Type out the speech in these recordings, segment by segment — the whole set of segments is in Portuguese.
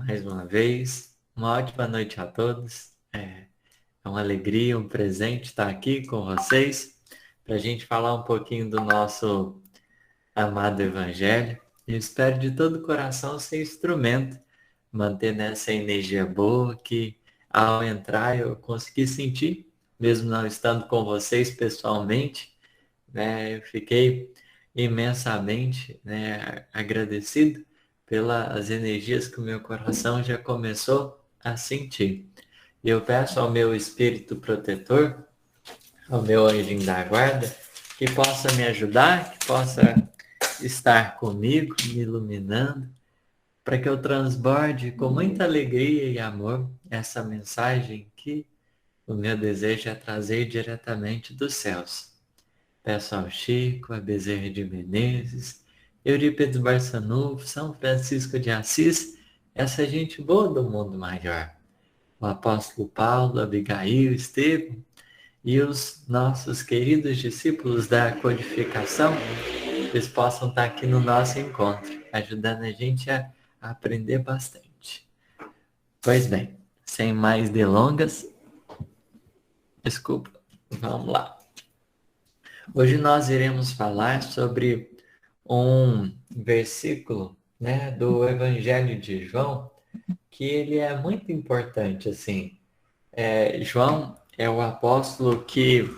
mais uma vez. Uma ótima noite a todos. É uma alegria, um presente estar aqui com vocês para a gente falar um pouquinho do nosso amado Evangelho. Eu espero de todo o coração ser instrumento, manter nessa energia boa que ao entrar eu consegui sentir, mesmo não estando com vocês pessoalmente, né? Eu fiquei imensamente, né, agradecido pelas energias que o meu coração já começou a sentir. E eu peço ao meu espírito protetor, ao meu anjinho da guarda, que possa me ajudar, que possa estar comigo, me iluminando, para que eu transborde com muita alegria e amor essa mensagem que o meu desejo é trazer diretamente dos céus. Peço ao Chico, a Bezerra de Menezes, Eurípides Barçanufo, São Francisco de Assis, essa gente boa do mundo maior. O apóstolo Paulo, Abigail, Estevão e os nossos queridos discípulos da codificação, eles possam estar aqui no nosso encontro, ajudando a gente a aprender bastante. Pois bem, sem mais delongas, desculpa, vamos lá. Hoje nós iremos falar sobre um versículo, né, do Evangelho de João, que ele é muito importante, assim. João é o apóstolo que,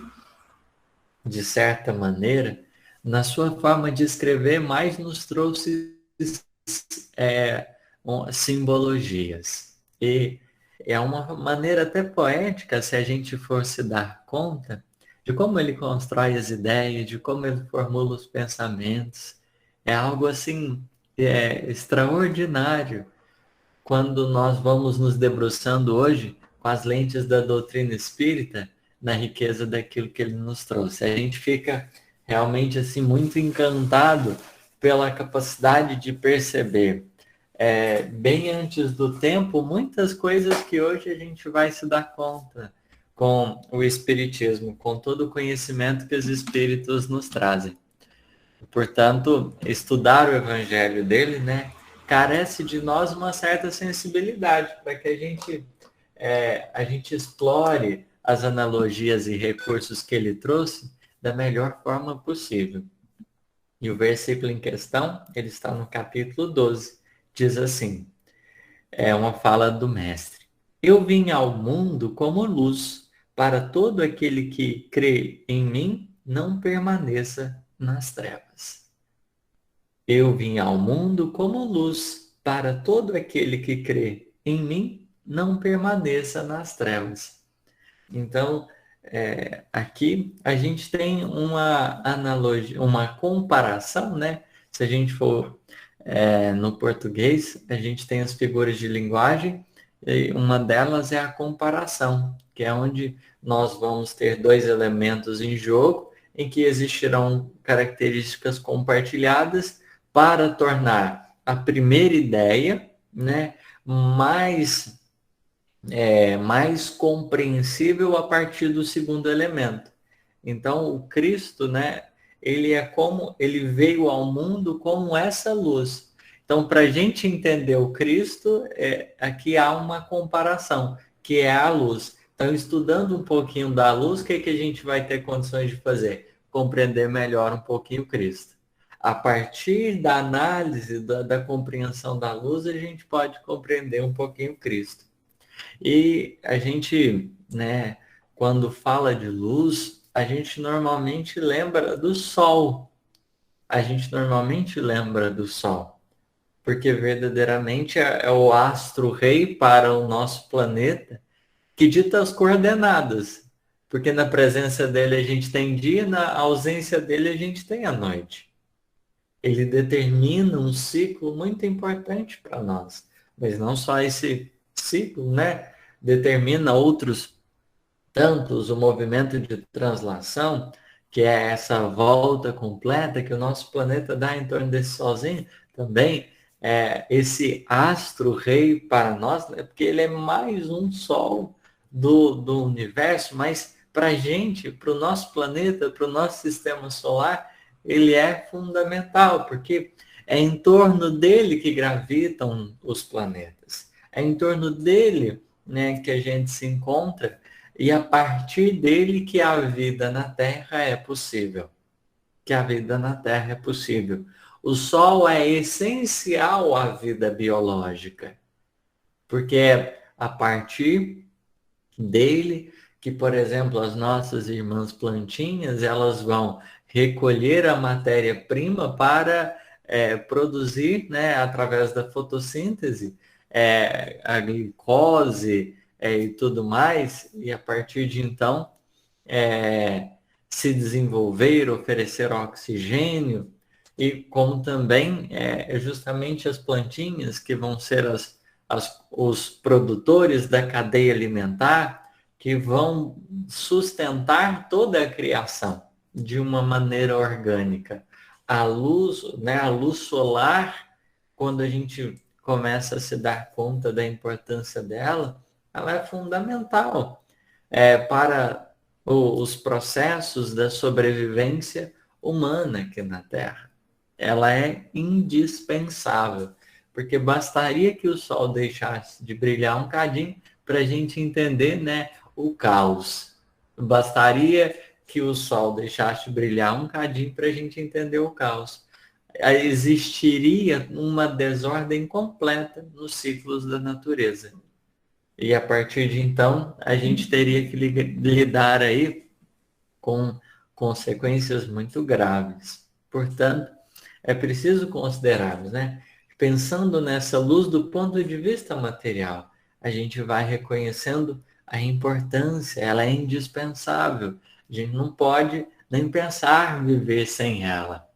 de certa maneira, na sua forma de escrever, mais nos trouxe simbologias. E é uma maneira até poética, se a gente for se dar conta, de como ele constrói as ideias, de como ele formula os pensamentos. É algo assim, extraordinário quando nós vamos nos debruçando hoje com as lentes da doutrina espírita na riqueza daquilo que ele nos trouxe. A gente fica realmente assim muito encantado pela capacidade de perceber bem antes do tempo muitas coisas que hoje a gente vai se dar conta com o espiritismo, com todo o conhecimento que os espíritos nos trazem. Portanto, estudar o evangelho dele, né, carece de nós uma certa sensibilidade para que a gente explore as analogias e recursos que ele trouxe da melhor forma possível. E o versículo em questão, ele está no capítulo 12, diz assim, é uma fala do mestre. Eu vim ao mundo como luz, para todo aquele que crê em mim não permaneça nas trevas. Eu vim ao mundo como luz, para todo aquele que crê em mim não permaneça nas trevas. Então, aqui a gente tem uma analogia, uma comparação, né? Se a gente for no português, a gente tem as figuras de linguagem, e uma delas é a comparação, que é onde nós vamos ter dois elementos em jogo, em que existirão características compartilhadas para tornar a primeira ideia, né, mais compreensível a partir do segundo elemento. Então, o Cristo, né, ele veio ao mundo como essa luz. Então, para a gente entender o Cristo, aqui há uma comparação, que é a luz. Então, estudando um pouquinho da luz, o que a gente vai ter condições de fazer? Compreender melhor um pouquinho o Cristo. A partir da análise, da compreensão da luz, a gente pode compreender um pouquinho o Cristo. E a gente, né, quando fala de luz, a gente normalmente lembra do sol. A gente normalmente lembra do sol, porque verdadeiramente é o astro-rei para o nosso planeta que dita as coordenadas. Porque na presença dele a gente tem dia, na ausência dele a gente tem a noite. Ele determina um ciclo muito importante para nós. Mas não só esse ciclo, né? Determina outros tantos, o movimento de translação, que é essa volta completa que o nosso planeta dá em torno desse solzinho, também esse astro-rei para nós, né? Porque ele é mais um sol do universo, mas para a gente, para o nosso planeta, para o nosso sistema solar, ele é fundamental, porque é em torno dele que gravitam os planetas. É em torno dele, né, que a gente se encontra e a partir dele que a vida na Terra é possível. Que a vida na Terra é possível. O Sol é essencial à vida biológica, porque é a partir dele que, por exemplo, as nossas irmãs plantinhas, elas vão recolher a matéria-prima para produzir, né, através da fotossíntese, a glicose e tudo mais, e a partir de então se desenvolver, oferecer oxigênio, e como também justamente as plantinhas que vão ser os produtores da cadeia alimentar, que vão sustentar toda a criação de uma maneira orgânica. A luz, né, a luz solar, quando a gente começa a se dar conta da importância dela, ela é fundamental para os processos da sobrevivência humana aqui na Terra. Ela é indispensável, porque bastaria que o Sol deixasse de brilhar um cadinho para a gente entender, né, o caos. Bastaria que o Sol deixasse de brilhar um cadinho para a gente entender o caos. Existiria uma desordem completa nos ciclos da natureza. E a partir de então, a gente teria que lidar aí com consequências muito graves. Portanto, é preciso considerarmos, né? Pensando nessa luz do ponto de vista material, a gente vai reconhecendo a importância, ela é indispensável. A gente não pode nem pensar viver sem ela.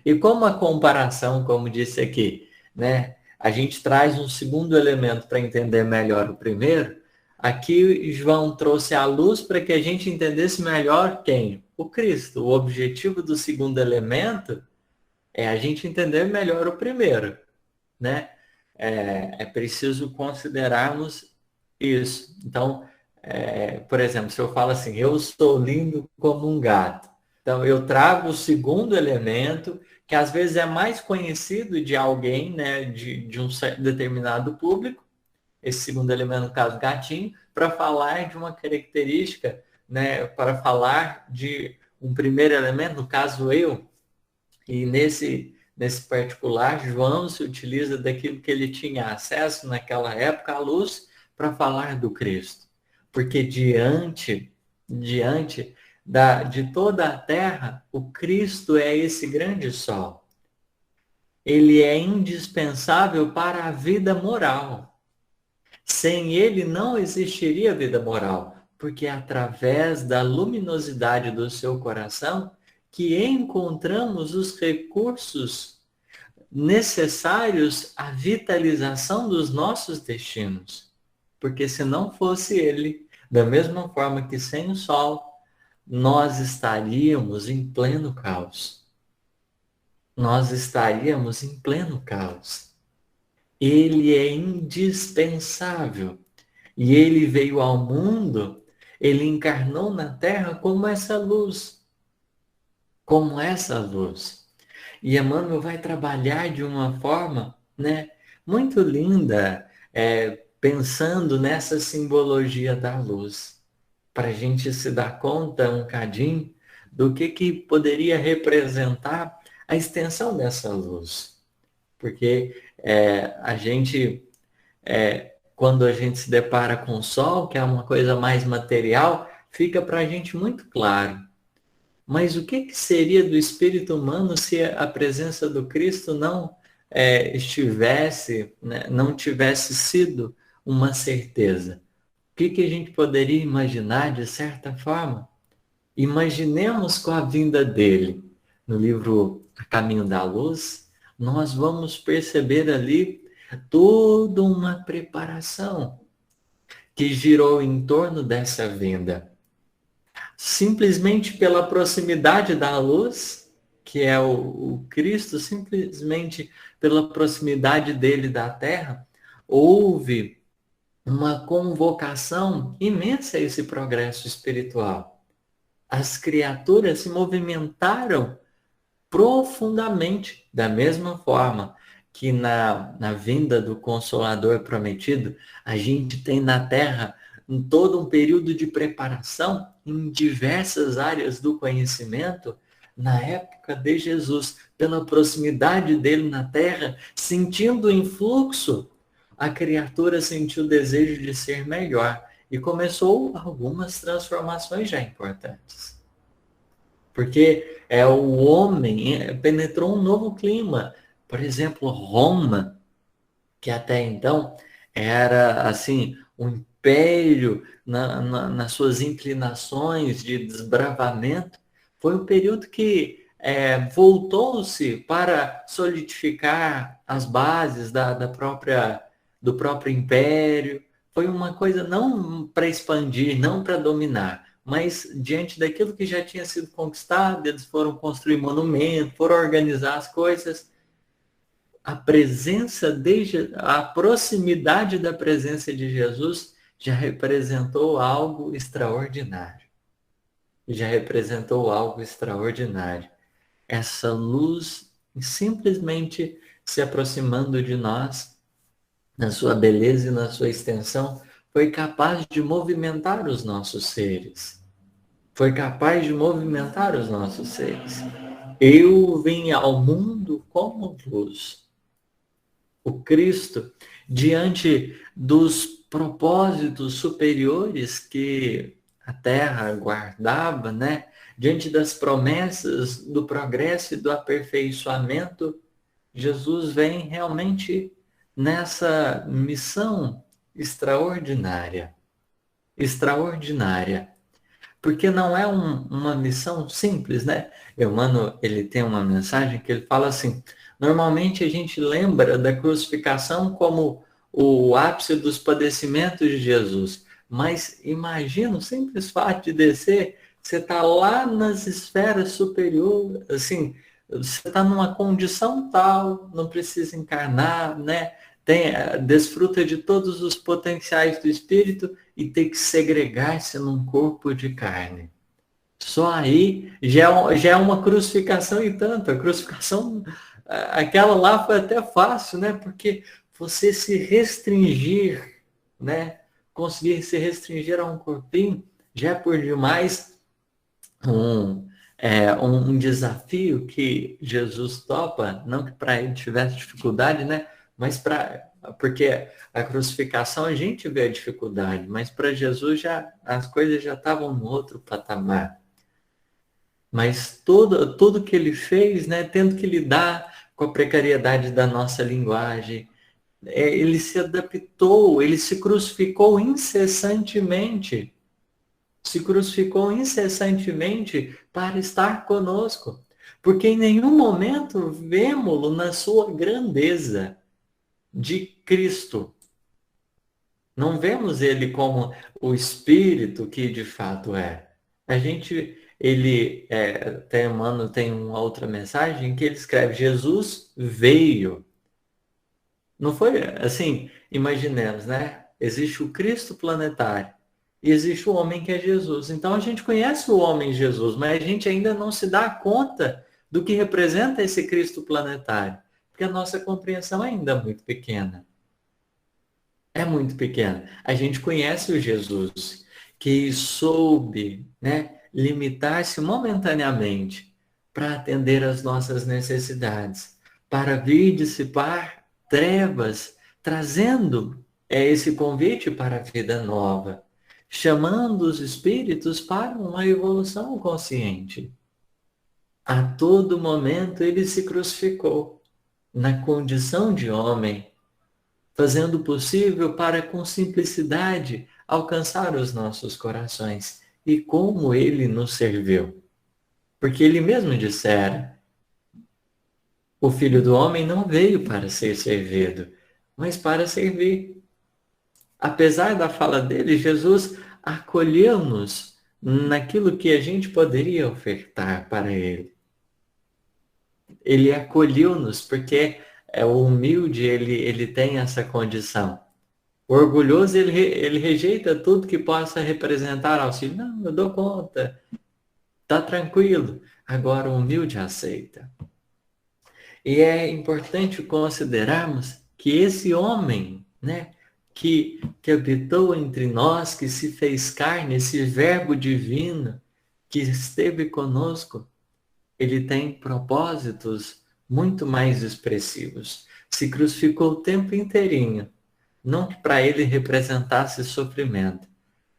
E como a comparação, como disse aqui, né? A gente traz um segundo elemento para entender melhor o primeiro. Aqui João trouxe a luz para que a gente entendesse melhor quem? O Cristo. O objetivo do segundo elemento é a gente entender melhor o primeiro, né? É preciso considerarmos isso. Então, por exemplo, se eu falo assim, eu sou lindo como um gato. Então, eu trago o segundo elemento, que às vezes é mais conhecido de alguém, né, de um determinado público, esse segundo elemento, no caso, gatinho, para falar de uma característica, né, para falar de um primeiro elemento, no caso, eu. E nesse particular, João se utiliza daquilo que ele tinha acesso naquela época, à luz, para falar do Cristo. Porque diante de toda a terra, o Cristo é esse grande sol. Ele é indispensável para a vida moral. Sem ele não existiria vida moral, porque é através da luminosidade do seu coração que encontramos os recursos necessários à vitalização dos nossos destinos. Porque se não fosse ele, da mesma forma que sem o sol, nós estaríamos em pleno caos. Nós estaríamos em pleno caos. Ele é indispensável. E ele veio ao mundo, ele encarnou na Terra como essa luz. Como essa luz. E Emmanuel vai trabalhar de uma forma, né, muito linda, pensando nessa simbologia da luz, para a gente se dar conta um cadinho do que poderia representar a extensão dessa luz. Porque a gente, quando a gente se depara com o sol, que é uma coisa mais material, fica para a gente muito claro. Mas o que seria do espírito humano se a presença do Cristo não estivesse, né, não tivesse sido uma certeza? O que a gente poderia imaginar de certa forma? Imaginemos com a vinda dele. No livro A Caminho da Luz, nós vamos perceber ali toda uma preparação que girou em torno dessa vinda. Simplesmente pela proximidade da luz, que é o Cristo, simplesmente pela proximidade dele da Terra, houve uma convocação imensa a esse progresso espiritual. As criaturas se movimentaram profundamente da mesma forma que na vinda do Consolador prometido, a gente tem na Terra todo um período de preparação em diversas áreas do conhecimento, na época de Jesus, pela proximidade dele na Terra, sentindo o influxo, a criatura sentiu o desejo de ser melhor e começou algumas transformações já importantes. Porque o homem penetrou um novo clima. Por exemplo, Roma, que até então era assim um império nas suas inclinações de desbravamento, foi um período que voltou-se para solidificar as bases do próprio império. Foi uma coisa não para expandir, não para dominar, mas diante daquilo que já tinha sido conquistado, eles foram construir monumentos, foram organizar as coisas. A presença, desde a proximidade da presença de Jesus, já representou algo extraordinário. Já representou algo extraordinário. Essa luz simplesmente se aproximando de nós, na sua beleza e na sua extensão, foi capaz de movimentar os nossos seres. Foi capaz de movimentar os nossos seres. Eu vim ao mundo como luz. O Cristo, diante dos propósitos superiores que a Terra guardava, né? Diante das promessas do progresso e do aperfeiçoamento, Jesus vem realmente nessa missão extraordinária. Extraordinária. Porque não é uma missão simples, né? Emmanuel, ele tem uma mensagem que ele fala assim: normalmente a gente lembra da crucificação como o ápice dos padecimentos de Jesus, mas imagina o simples fato de descer, você está lá nas esferas superiores, assim, você está numa condição tal, não precisa encarnar, né? Desfruta de todos os potenciais do espírito e ter que segregar-se num corpo de carne. Só aí já é uma crucificação e tanto. A crucificação, aquela lá foi até fácil, né? Porque você se restringir, né? Conseguir se restringir a um corpinho já é por demais um desafio que Jesus topa, não que para ele tivesse dificuldade, né? Mas porque a crucificação a gente vê a dificuldade, mas para Jesus já as coisas já estavam no outro patamar. Mas tudo que ele fez, né, tendo que lidar com a precariedade da nossa linguagem, ele se adaptou, ele se crucificou incessantemente. Se crucificou incessantemente para estar conosco. Porque em nenhum momento vemos-lo na sua grandeza de Cristo. Não vemos ele como o Espírito que de fato é. Emmanuel tem uma outra mensagem que ele escreve: Jesus veio. Não foi assim, imaginemos, né? Existe o Cristo planetário e existe o homem que é Jesus. Então a gente conhece o homem Jesus, mas a gente ainda não se dá conta do que representa esse Cristo planetário, porque a nossa compreensão ainda é muito pequena. É muito pequena. A gente conhece o Jesus que soube, né, limitar-se momentaneamente para atender às nossas necessidades, para vir dissipar trevas, trazendo esse convite para a vida nova, chamando os espíritos para uma evolução consciente. A todo momento ele se crucificou na condição de homem, fazendo o possível para com simplicidade alcançar os nossos corações. E como ele nos serviu. Porque ele mesmo dissera: o Filho do Homem não veio para ser servido, mas para servir. Apesar da fala dele, Jesus acolheu-nos naquilo que a gente poderia ofertar para ele. Ele acolheu-nos porque o humilde, ele tem essa condição. O orgulhoso, ele rejeita tudo que possa representar auxílio. Não, eu dou conta. Tá tranquilo. Agora o humilde aceita. E é importante considerarmos que esse homem, né, que habitou entre nós, que se fez carne, esse verbo divino que esteve conosco, ele tem propósitos muito mais expressivos. Se crucificou o tempo inteirinho, não que para ele representasse sofrimento,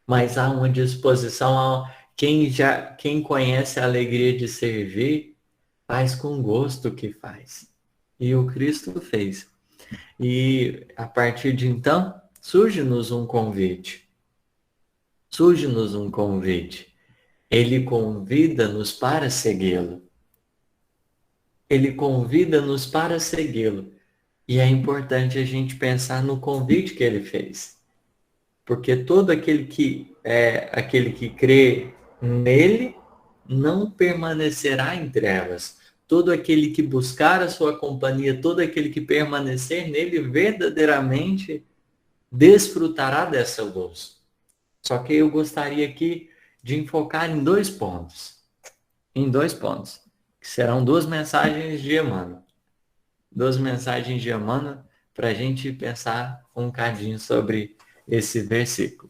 mas há uma disposição, quem conhece a alegria de servir, faz com gosto o que faz. E o Cristo fez. E a partir de então, surge-nos um convite. Surge-nos um convite. Ele convida-nos para segui-lo. Ele convida-nos para segui-lo. E é importante a gente pensar no convite que ele fez. Porque todo aquele que crê nele não permanecerá em trevas. Todo aquele que buscar a sua companhia, todo aquele que permanecer nele verdadeiramente desfrutará dessa luz. Só que eu gostaria aqui de enfocar em dois pontos. Em dois pontos, que serão duas mensagens de Emmanuel. Duas mensagens de Emmanuel para a gente pensar um cadinho sobre esse versículo.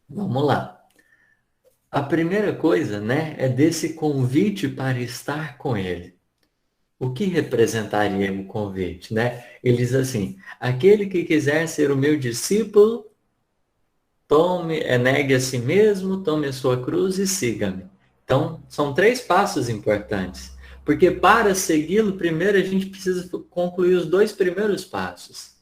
Vamos lá. A primeira coisa, né, é desse convite para estar com ele. O que representaria o convite, né? Ele diz assim: aquele que quiser ser o meu discípulo, negue a si mesmo, tome a sua cruz e siga-me. Então, são três passos importantes. Porque para segui-lo, primeiro a gente precisa concluir os dois primeiros passos.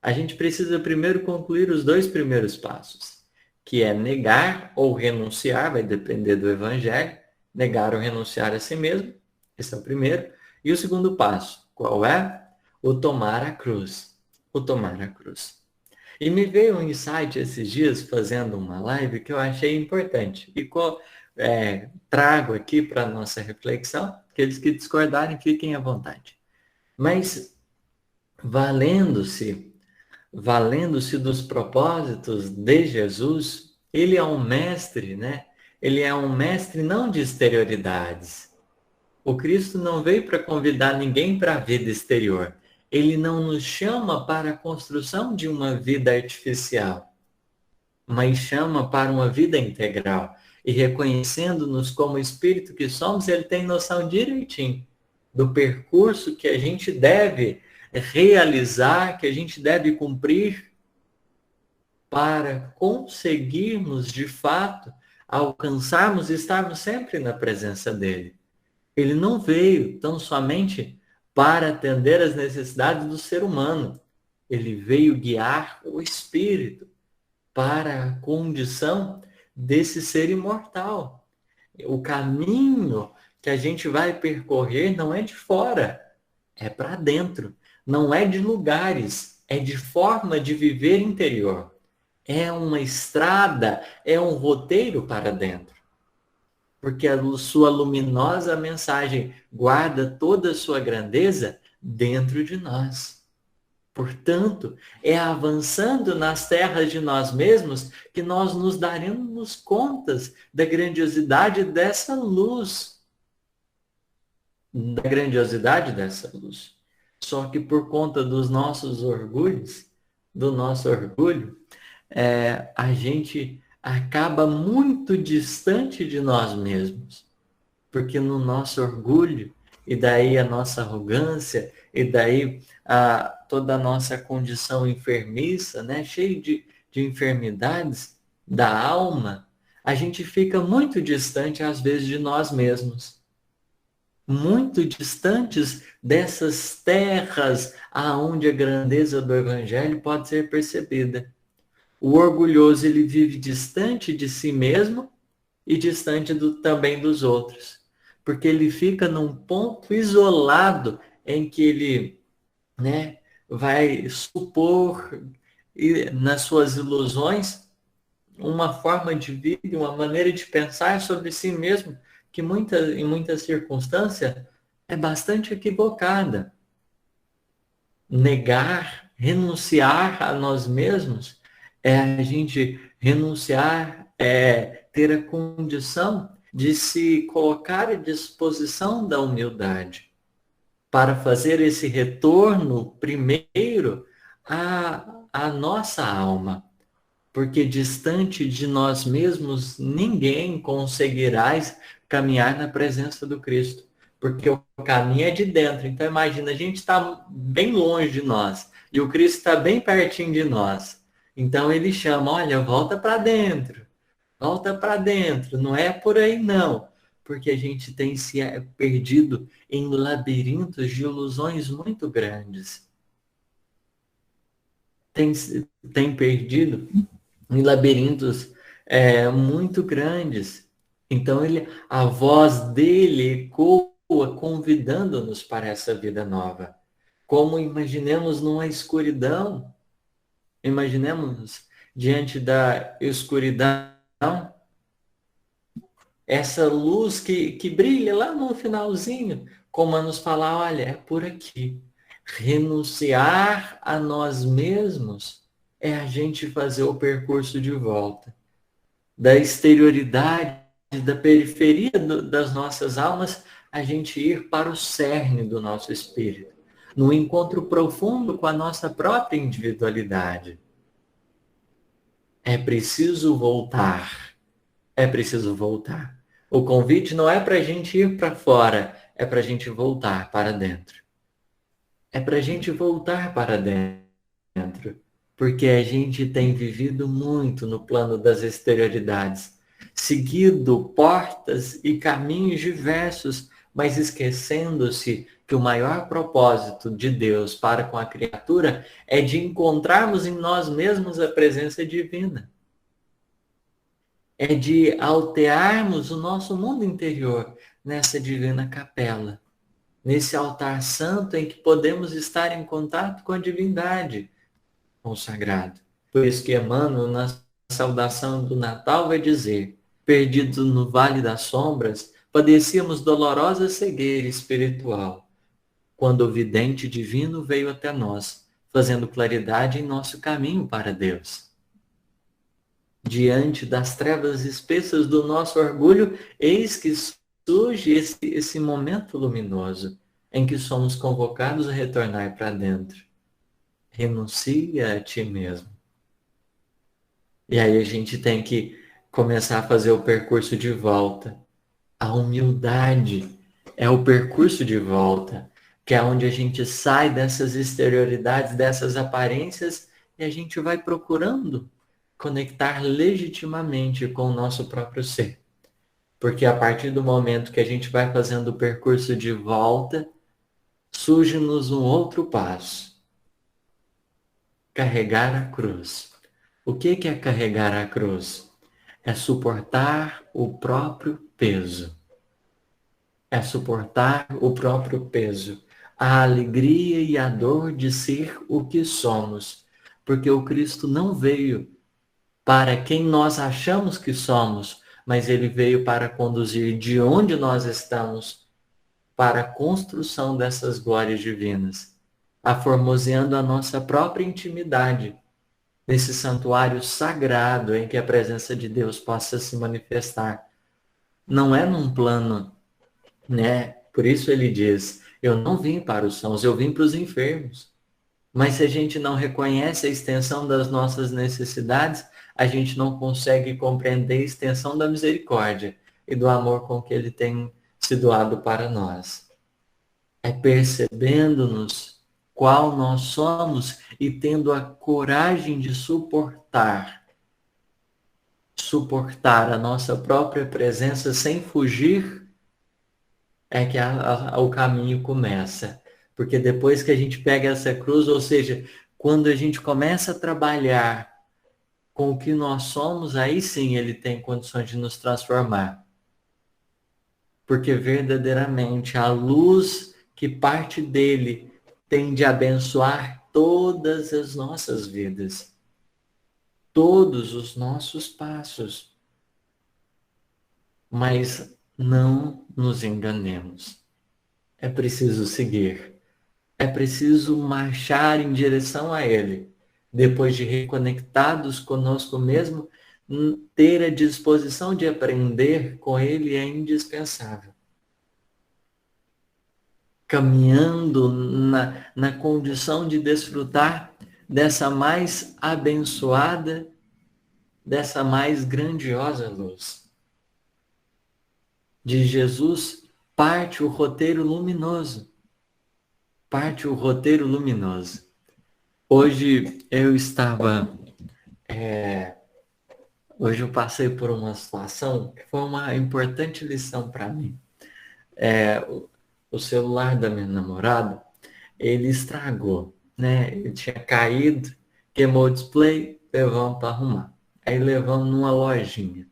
A gente precisa primeiro concluir os dois primeiros passos, que é negar ou renunciar, vai depender do evangelho, negar ou renunciar a si mesmo, esse é o primeiro. E o segundo passo, qual é? O tomar a cruz. O tomar a cruz. E me veio um insight esses dias fazendo uma live que eu achei importante. E trago aqui para a nossa reflexão. Aqueles que discordarem, fiquem à vontade. Mas valendo-se dos propósitos de Jesus, ele é um mestre, né? Ele é um mestre não de exterioridades. O Cristo não veio para convidar ninguém para a vida exterior. Ele não nos chama para a construção de uma vida artificial, mas chama para uma vida integral. E reconhecendo-nos como espírito que somos, ele tem noção direitinho do percurso que a gente deve realizar, que a gente deve cumprir para conseguirmos, de fato, alcançarmos e estarmos sempre na presença dele. Ele não veio tão somente para atender às necessidades do ser humano. Ele veio guiar o espírito para a condição desse ser imortal. O caminho que a gente vai percorrer não é de fora, é para dentro. Não é de lugares, é de forma de viver interior. É uma estrada, é um roteiro para dentro. Porque a sua luminosa mensagem guarda toda a sua grandeza dentro de nós. Portanto, é avançando nas terras de nós mesmos que nós nos daremos contas da grandiosidade dessa luz. Da grandiosidade dessa luz. Só que por conta dos nossos orgulhos, do nosso orgulho, a gente acaba muito distante de nós mesmos. Porque no nosso orgulho, e daí a nossa arrogância, e daí toda a nossa condição enfermiça, né, cheia de enfermidades da alma, a gente fica muito distante, às vezes, de nós mesmos. Muito distantes dessas terras aonde a grandeza do Evangelho pode ser percebida. O orgulhoso, ele vive distante de si mesmo e distante também dos outros. Porque ele fica num ponto isolado em que ele, né, vai supor nas suas ilusões uma forma de vida, uma maneira de pensar sobre si mesmo que em muitas circunstâncias é bastante equivocada. Negar, renunciar a nós mesmos é a gente renunciar, ter a condição de se colocar à disposição da humildade. para fazer esse retorno primeiro à nossa alma. Porque distante de nós mesmos, ninguém conseguirá caminhar na presença do Cristo. Porque o caminho é de dentro. Então imagina, a gente está bem longe de nós e o Cristo está bem pertinho de nós. Então ele chama, olha, volta para dentro. Volta para dentro. Não é por aí não. Porque a gente tem se perdido em labirintos de ilusões muito grandes. Tem perdido em labirintos muito grandes. Então a voz dele ecoa convidando-nos para essa vida nova. Como imaginemos numa escuridão, imaginemos diante da escuridão, essa luz que brilha lá no finalzinho, como a nos falar, olha, é por aqui. Renunciar a nós mesmos é a gente fazer o percurso de volta. Da exterioridade, da periferia das nossas almas, a gente ir para o cerne do nosso espírito. No encontro profundo com a nossa própria individualidade. É preciso voltar. É preciso voltar. O convite não é para a gente ir para fora, é para a gente voltar para dentro. É para a gente voltar para dentro. Porque a gente tem vivido muito no plano das exterioridades, seguido portas e caminhos diversos, mas esquecendo-se que o maior propósito de Deus para com a criatura é de encontrarmos em nós mesmos a presença divina. É de altearmos o nosso mundo interior nessa divina capela, nesse altar santo em que podemos estar em contato com a divindade, com o sagrado. Por isso que Emmanuel, na saudação do Natal, vai dizer: perdidos no vale das sombras, padecíamos dolorosa cegueira espiritual, quando o vidente divino veio até nós, fazendo claridade em nosso caminho para Deus. Diante das trevas espessas do nosso orgulho, eis que surge esse momento luminoso, em que somos convocados a retornar para dentro. Renuncia a ti mesmo. E aí a gente tem que começar a fazer o percurso de volta. A humildade é o percurso de volta, que é onde a gente sai dessas exterioridades, dessas aparências, e a gente vai procurando conectar legitimamente com o nosso próprio ser. Porque a partir do momento que a gente vai fazendo o percurso de volta, surge-nos um outro passo. Carregar a cruz. O que é carregar a cruz? É suportar o próprio peso. É suportar o próprio peso. A alegria e a dor de ser o que somos. Porque o Cristo não veio para quem nós achamos que somos, mas ele veio para conduzir de onde nós estamos para a construção dessas glórias divinas, aformoseando a nossa própria intimidade, nesse santuário sagrado em que a presença de Deus possa se manifestar. Não é num plano, né? Por isso ele diz, eu não vim para os sãos, eu vim para os enfermos. Mas se a gente não reconhece a extensão das nossas necessidades, a gente não consegue compreender a extensão da misericórdia e do amor com que ele tem se doado para nós. É percebendo-nos qual nós somos e tendo a coragem de suportar a nossa própria presença sem fugir, é que o caminho começa. Porque depois que a gente pega essa cruz, ou seja, quando a gente começa a trabalhar com o que nós somos, aí sim ele tem condições de nos transformar. Porque verdadeiramente a luz que parte dele tem de abençoar todas as nossas vidas, todos os nossos passos. Mas não nos enganemos. É preciso seguir. É preciso marchar em direção a ele. Depois de reconectados conosco mesmo, ter a disposição de aprender com ele é indispensável. caminhando na condição de desfrutar dessa mais abençoada, dessa mais grandiosa luz. De Jesus parte o roteiro luminoso. Parte o roteiro luminoso. Hoje eu estava... Hoje eu passei por uma situação que foi uma importante lição para mim. O celular da minha namorada, ele estragou, né? Ele tinha caído, queimou o display, levamos para arrumar. Aí levamos numa lojinha.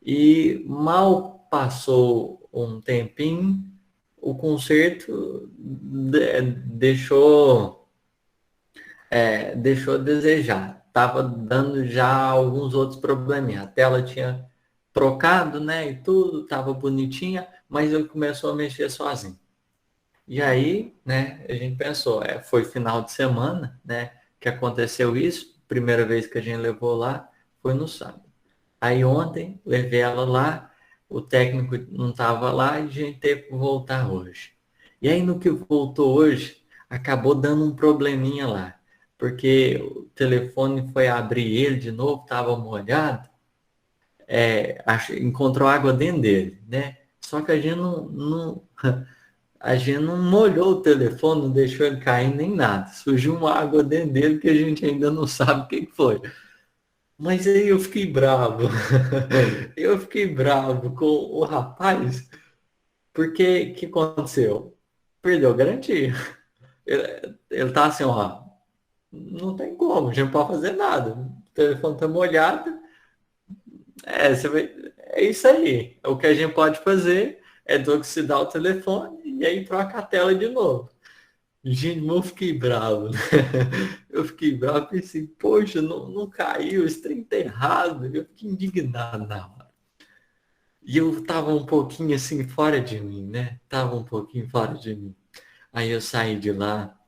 E mal passou um tempinho, o conserto deixou a desejar. Tava dando já alguns outros probleminhas. A tela tinha trocado, né? E tudo, tava bonitinha, mas ele começou a mexer sozinho. E aí, né, a gente pensou, foi final de semana, né, que aconteceu isso. Primeira vez que a gente levou lá foi no sábado. Aí ontem, levei ela lá, o técnico não estava lá e a gente teve que voltar hoje. E aí no que voltou hoje, acabou dando um probleminha lá. Porque o telefone foi abrir ele de novo, estava molhado, encontrou água dentro dele, né? Só que a gente a gente não molhou o telefone, não deixou ele cair nem nada. Surgiu uma água dentro dele que a gente ainda não sabe o que foi. Mas aí eu fiquei bravo. Eu fiquei bravo com o rapaz, porque o que aconteceu? Perdeu a garantia. Ele tá assim, ó, não tem como, a gente não pode fazer nada. O telefone tá molhado. É isso aí. O que a gente pode fazer é desoxidar o telefone e aí troca a tela de novo. Gente, eu fiquei bravo, né? Eu fiquei bravo, pensei, poxa, não caiu, esse trem tá errado. Eu fiquei indignado na hora. E eu tava um pouquinho assim fora de mim, né? Tava um pouquinho fora de mim. Aí eu saí de lá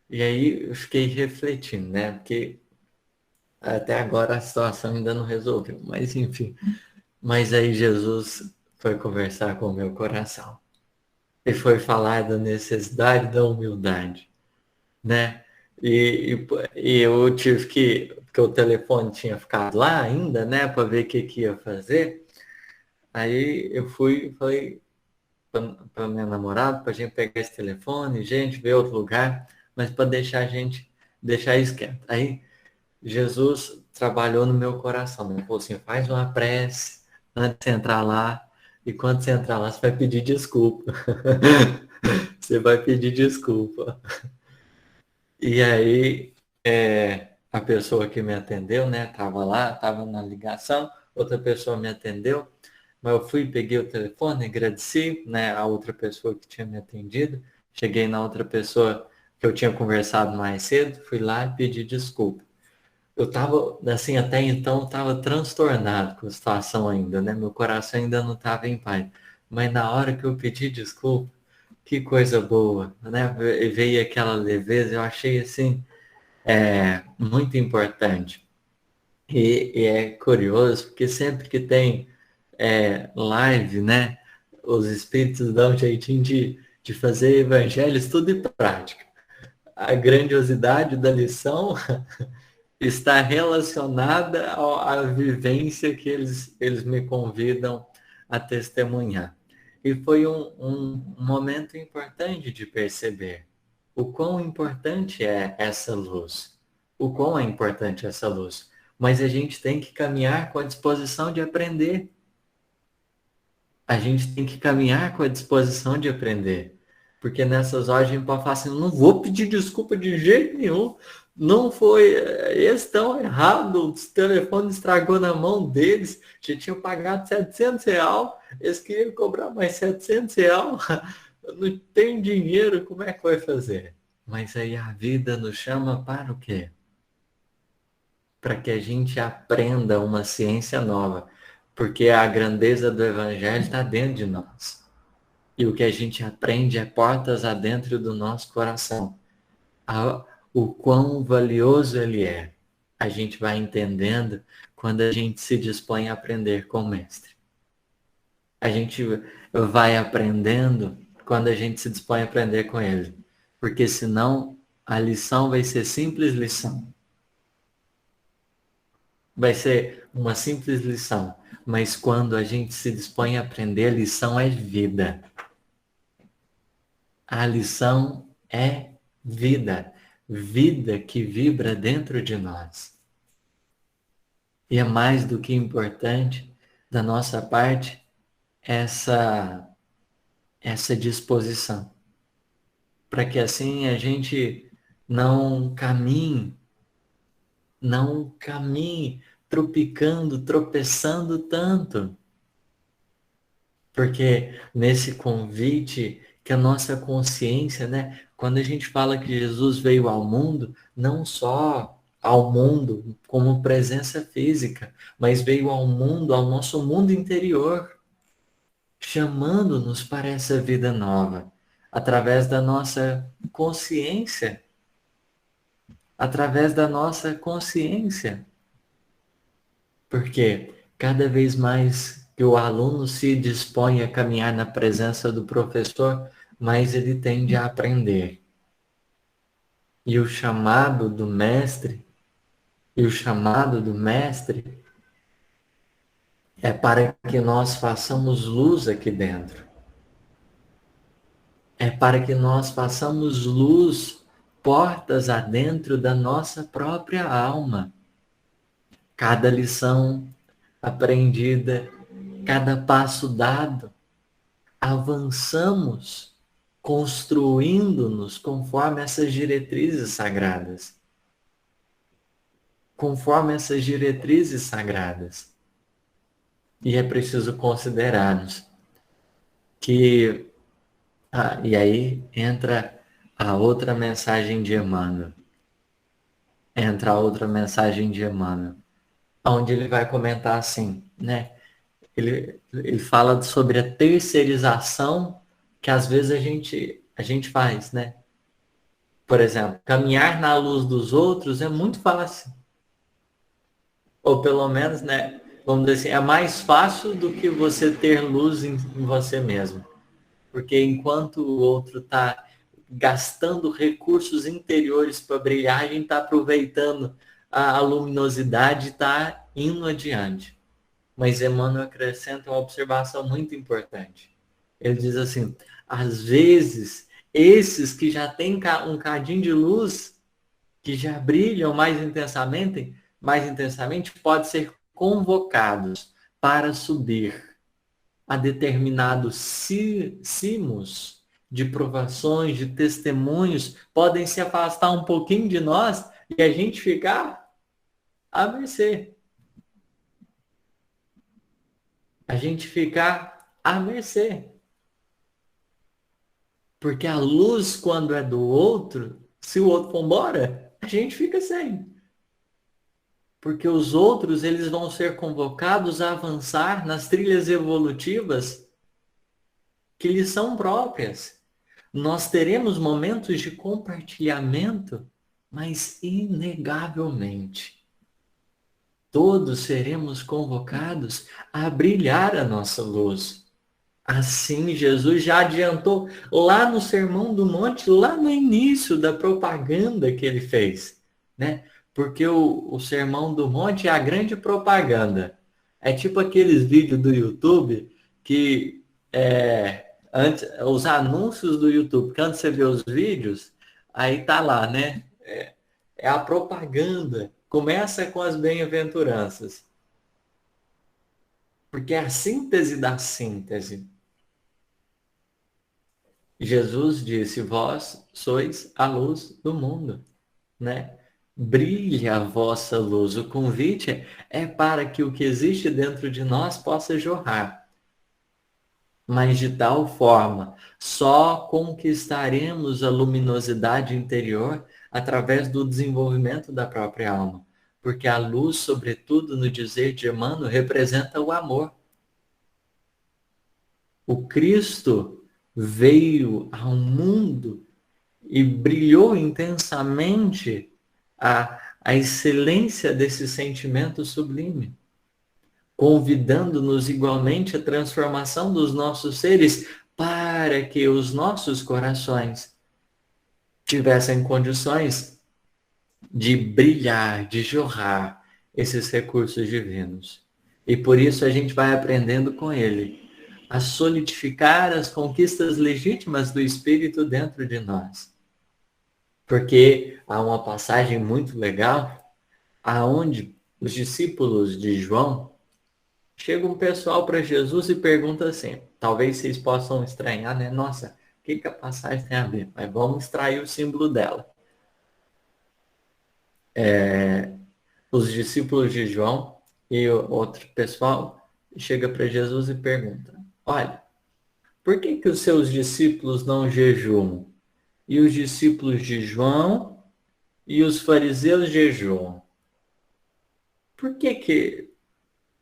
e aí eu fiquei refletindo, né? Porque até agora a situação ainda não resolveu, mas enfim. Mas aí Jesus foi conversar com o meu coração e foi falar da necessidade da humildade, né? E eu tive que, porque o telefone tinha ficado lá ainda, né, para ver o que ia fazer. Aí eu fui e falei para minha namorada, para a gente pegar esse telefone, gente, ver outro lugar, mas para deixar a gente deixar isso quieto. Aí Jesus trabalhou no meu coração, né? Ele falou assim, faz uma prece antes de entrar lá, e quando você entrar lá, você vai pedir desculpa. Você vai pedir desculpa. E aí, a pessoa que me atendeu, né, tava lá, tava na ligação, outra pessoa me atendeu, mas eu fui, peguei o telefone, agradeci, né, a outra pessoa que tinha me atendido, cheguei na outra pessoa que eu tinha conversado mais cedo, fui lá e pedi desculpa. Eu tava, assim, até então, tava transtornado com a situação ainda, né, meu coração ainda não tava em paz. Mas na hora que eu pedi desculpa, que coisa boa, né, veio aquela leveza, eu achei, assim, muito importante. E é curioso, porque sempre que tem live, né? Os espíritos dão um jeitinho de fazer evangelhos tudo em prática. A grandiosidade da lição está relacionada à vivência que eles me convidam a testemunhar. E foi um momento importante de perceber o quão importante é essa luz. O quão é importante essa luz. Mas a gente tem que caminhar com a disposição de aprender. A gente tem que caminhar com a disposição de aprender. Porque nessas horas a gente pode falar assim, não vou pedir desculpa de jeito nenhum. Não foi, eles estão errados, o telefone estragou na mão deles, já tinham pagado R$ 700, eles queriam cobrar mais R$ 700, não tem dinheiro, como é que vai fazer? Mas aí a vida nos chama para o quê? Para que a gente aprenda uma ciência nova, porque a grandeza do Evangelho está dentro de nós. E o que a gente aprende é portas adentro do nosso coração. O quão valioso ele é, a gente vai entendendo quando a gente se dispõe a aprender com o Mestre. A gente vai aprendendo quando a gente se dispõe a aprender com ele. Porque senão a lição vai ser simples lição. Vai ser uma simples lição. Mas quando a gente se dispõe a aprender, a lição é vida. A lição é vida. Vida que vibra dentro de nós. E é mais do que importante da nossa parte essa disposição. Para que assim a gente não caminhe tropicando, tropeçando tanto. Porque nesse convite que a nossa consciência, né? Quando a gente fala que Jesus veio ao mundo, não só ao mundo como presença física, mas veio ao mundo, ao nosso mundo interior, chamando-nos para essa vida nova, através da nossa consciência. Através da nossa consciência. Porque cada vez mais que o aluno se dispõe a caminhar na presença do professor, mais ele tende a aprender. E o chamado do mestre, é para que nós façamos luz aqui dentro. É para que nós façamos luz, portas adentro da nossa própria alma. Cada lição aprendida, cada passo dado, avançamos, construindo-nos conforme essas diretrizes sagradas. Conforme essas diretrizes sagradas. E é preciso considerarmos que... e aí entra a outra mensagem de Emmanuel. Onde ele vai comentar assim, né? Ele fala sobre a terceirização que às vezes a gente faz, né? Por exemplo, caminhar na luz dos outros é muito fácil. Ou pelo menos, né? Vamos dizer assim, é mais fácil do que você ter luz em você mesmo. Porque enquanto o outro está gastando recursos interiores para brilhar, a gente está aproveitando a luminosidade e está indo adiante. Mas Emmanuel acrescenta uma observação muito importante. Ele diz assim, às vezes, esses que já têm um cadinho de luz, que já brilham mais intensamente, podem ser convocados para subir a determinados cimos de provações, de testemunhos, podem se afastar um pouquinho de nós e a gente ficar à mercê. A gente ficar à mercê. Porque a luz, quando é do outro, se o outro for embora, a gente fica sem. Porque os outros, eles vão ser convocados a avançar nas trilhas evolutivas que lhes são próprias. Nós teremos momentos de compartilhamento, mas inegavelmente todos seremos convocados a brilhar a nossa luz. Assim, Jesus já adiantou lá no Sermão do Monte, lá no início da propaganda que ele fez, né? Porque o Sermão do Monte é a grande propaganda. É tipo aqueles vídeos do YouTube que antes, os anúncios do YouTube, que antes você vê os vídeos, aí tá lá, né? É a propaganda. Começa com as bem-aventuranças. Porque é a síntese da síntese. Jesus disse, vós sois a luz do mundo, né? Brilha a vossa luz. O convite é para que o que existe dentro de nós possa jorrar. Mas de tal forma, só conquistaremos a luminosidade interior através do desenvolvimento da própria alma. Porque a luz, sobretudo no dizer de Emmanuel, representa o amor. O Cristo veio ao mundo e brilhou intensamente a excelência desse sentimento sublime, convidando-nos igualmente à transformação dos nossos seres para que os nossos corações tivessem condições de brilhar, de jorrar esses recursos divinos. E por isso a gente vai aprendendo com ele a solidificar as conquistas legítimas do Espírito dentro de nós. Porque há uma passagem muito legal aonde os discípulos de João chega um pessoal para Jesus e pergunta assim, talvez vocês possam estranhar, né? Nossa, o que a passagem tem a ver? Mas vamos extrair o símbolo dela. Os discípulos de João e o outro pessoal chega para Jesus e pergunta, olha, por que os seus discípulos não jejuam? E os discípulos de João e os fariseus jejuam. Por que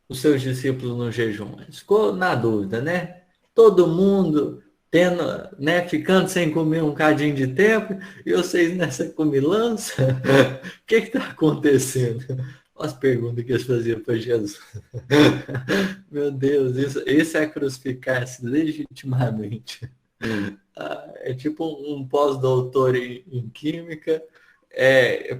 os seus discípulos não jejuam? Ficou na dúvida, né? Todo mundo tendo, né, ficando sem comer um cadinho de tempo, e vocês nessa comilança? O que está acontecendo? As perguntas que eles faziam para Jesus. Meu Deus, isso é crucificar-se legitimamente. É tipo um pós-doutor em química,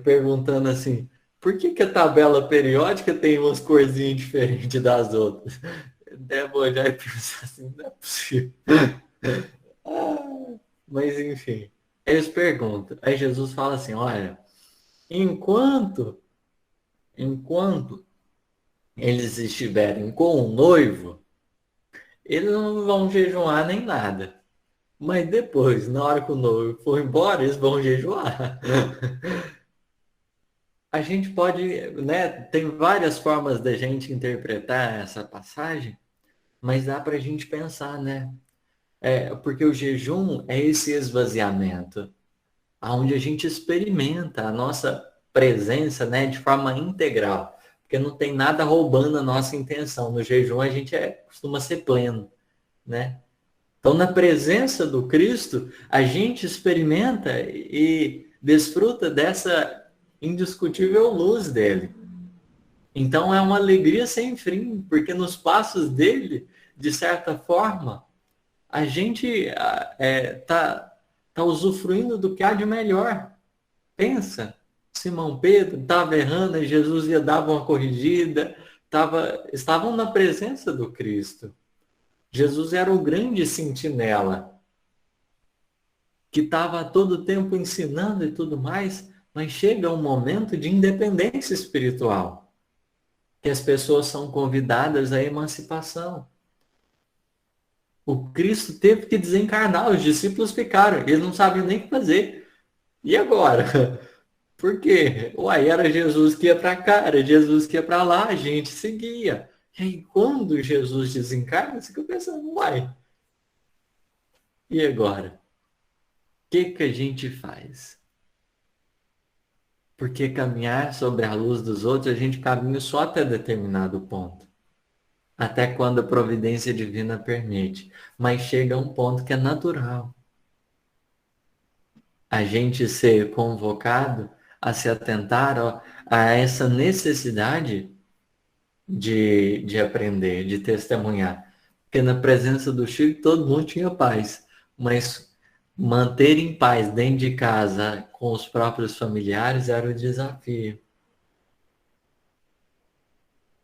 perguntando assim, por que a tabela periódica tem umas corzinhas diferentes das outras? Deve olhar e pensar assim, não é possível. Mas enfim, eles perguntam. Aí Jesus fala assim, olha, enquanto eles estiverem com o noivo, eles não vão jejuar nem nada. Mas depois, na hora que o noivo for embora, eles vão jejuar. A gente pode, né? Tem várias formas da gente interpretar essa passagem, mas dá para a gente pensar, né? Porque o jejum é esse esvaziamento, onde a gente experimenta a nossa presença, né, de forma integral, porque não tem nada roubando a nossa intenção. No jejum a gente costuma ser pleno, né? Então, na presença do Cristo, a gente experimenta e desfruta dessa indiscutível luz dele. Então, é uma alegria sem fim, porque nos passos dele, de certa forma, a gente tá usufruindo do que há de melhor. Pensa, Simão Pedro estava errando e Jesus ia dar uma corrigida, estavam na presença do Cristo. Jesus era o grande sentinela, que estava todo tempo ensinando e tudo mais, mas chega um momento de independência espiritual, que as pessoas são convidadas à emancipação. O Cristo teve que desencarnar, os discípulos ficaram, eles não sabiam nem o que fazer. E agora? Por quê? Uai, era Jesus que ia para cá, era Jesus que ia para lá, a gente seguia. E aí, quando Jesus desencarna, você fica pensando, uai, e agora? O que a gente faz? Porque caminhar sobre a luz dos outros, a gente caminha só até determinado ponto. Até quando a providência divina permite. Mas chega um ponto que é natural. A gente ser convocado a se atentar a essa necessidade de aprender, de testemunhar. Porque na presença do Chico todo mundo tinha paz. Mas manter em paz dentro de casa com os próprios familiares era o desafio.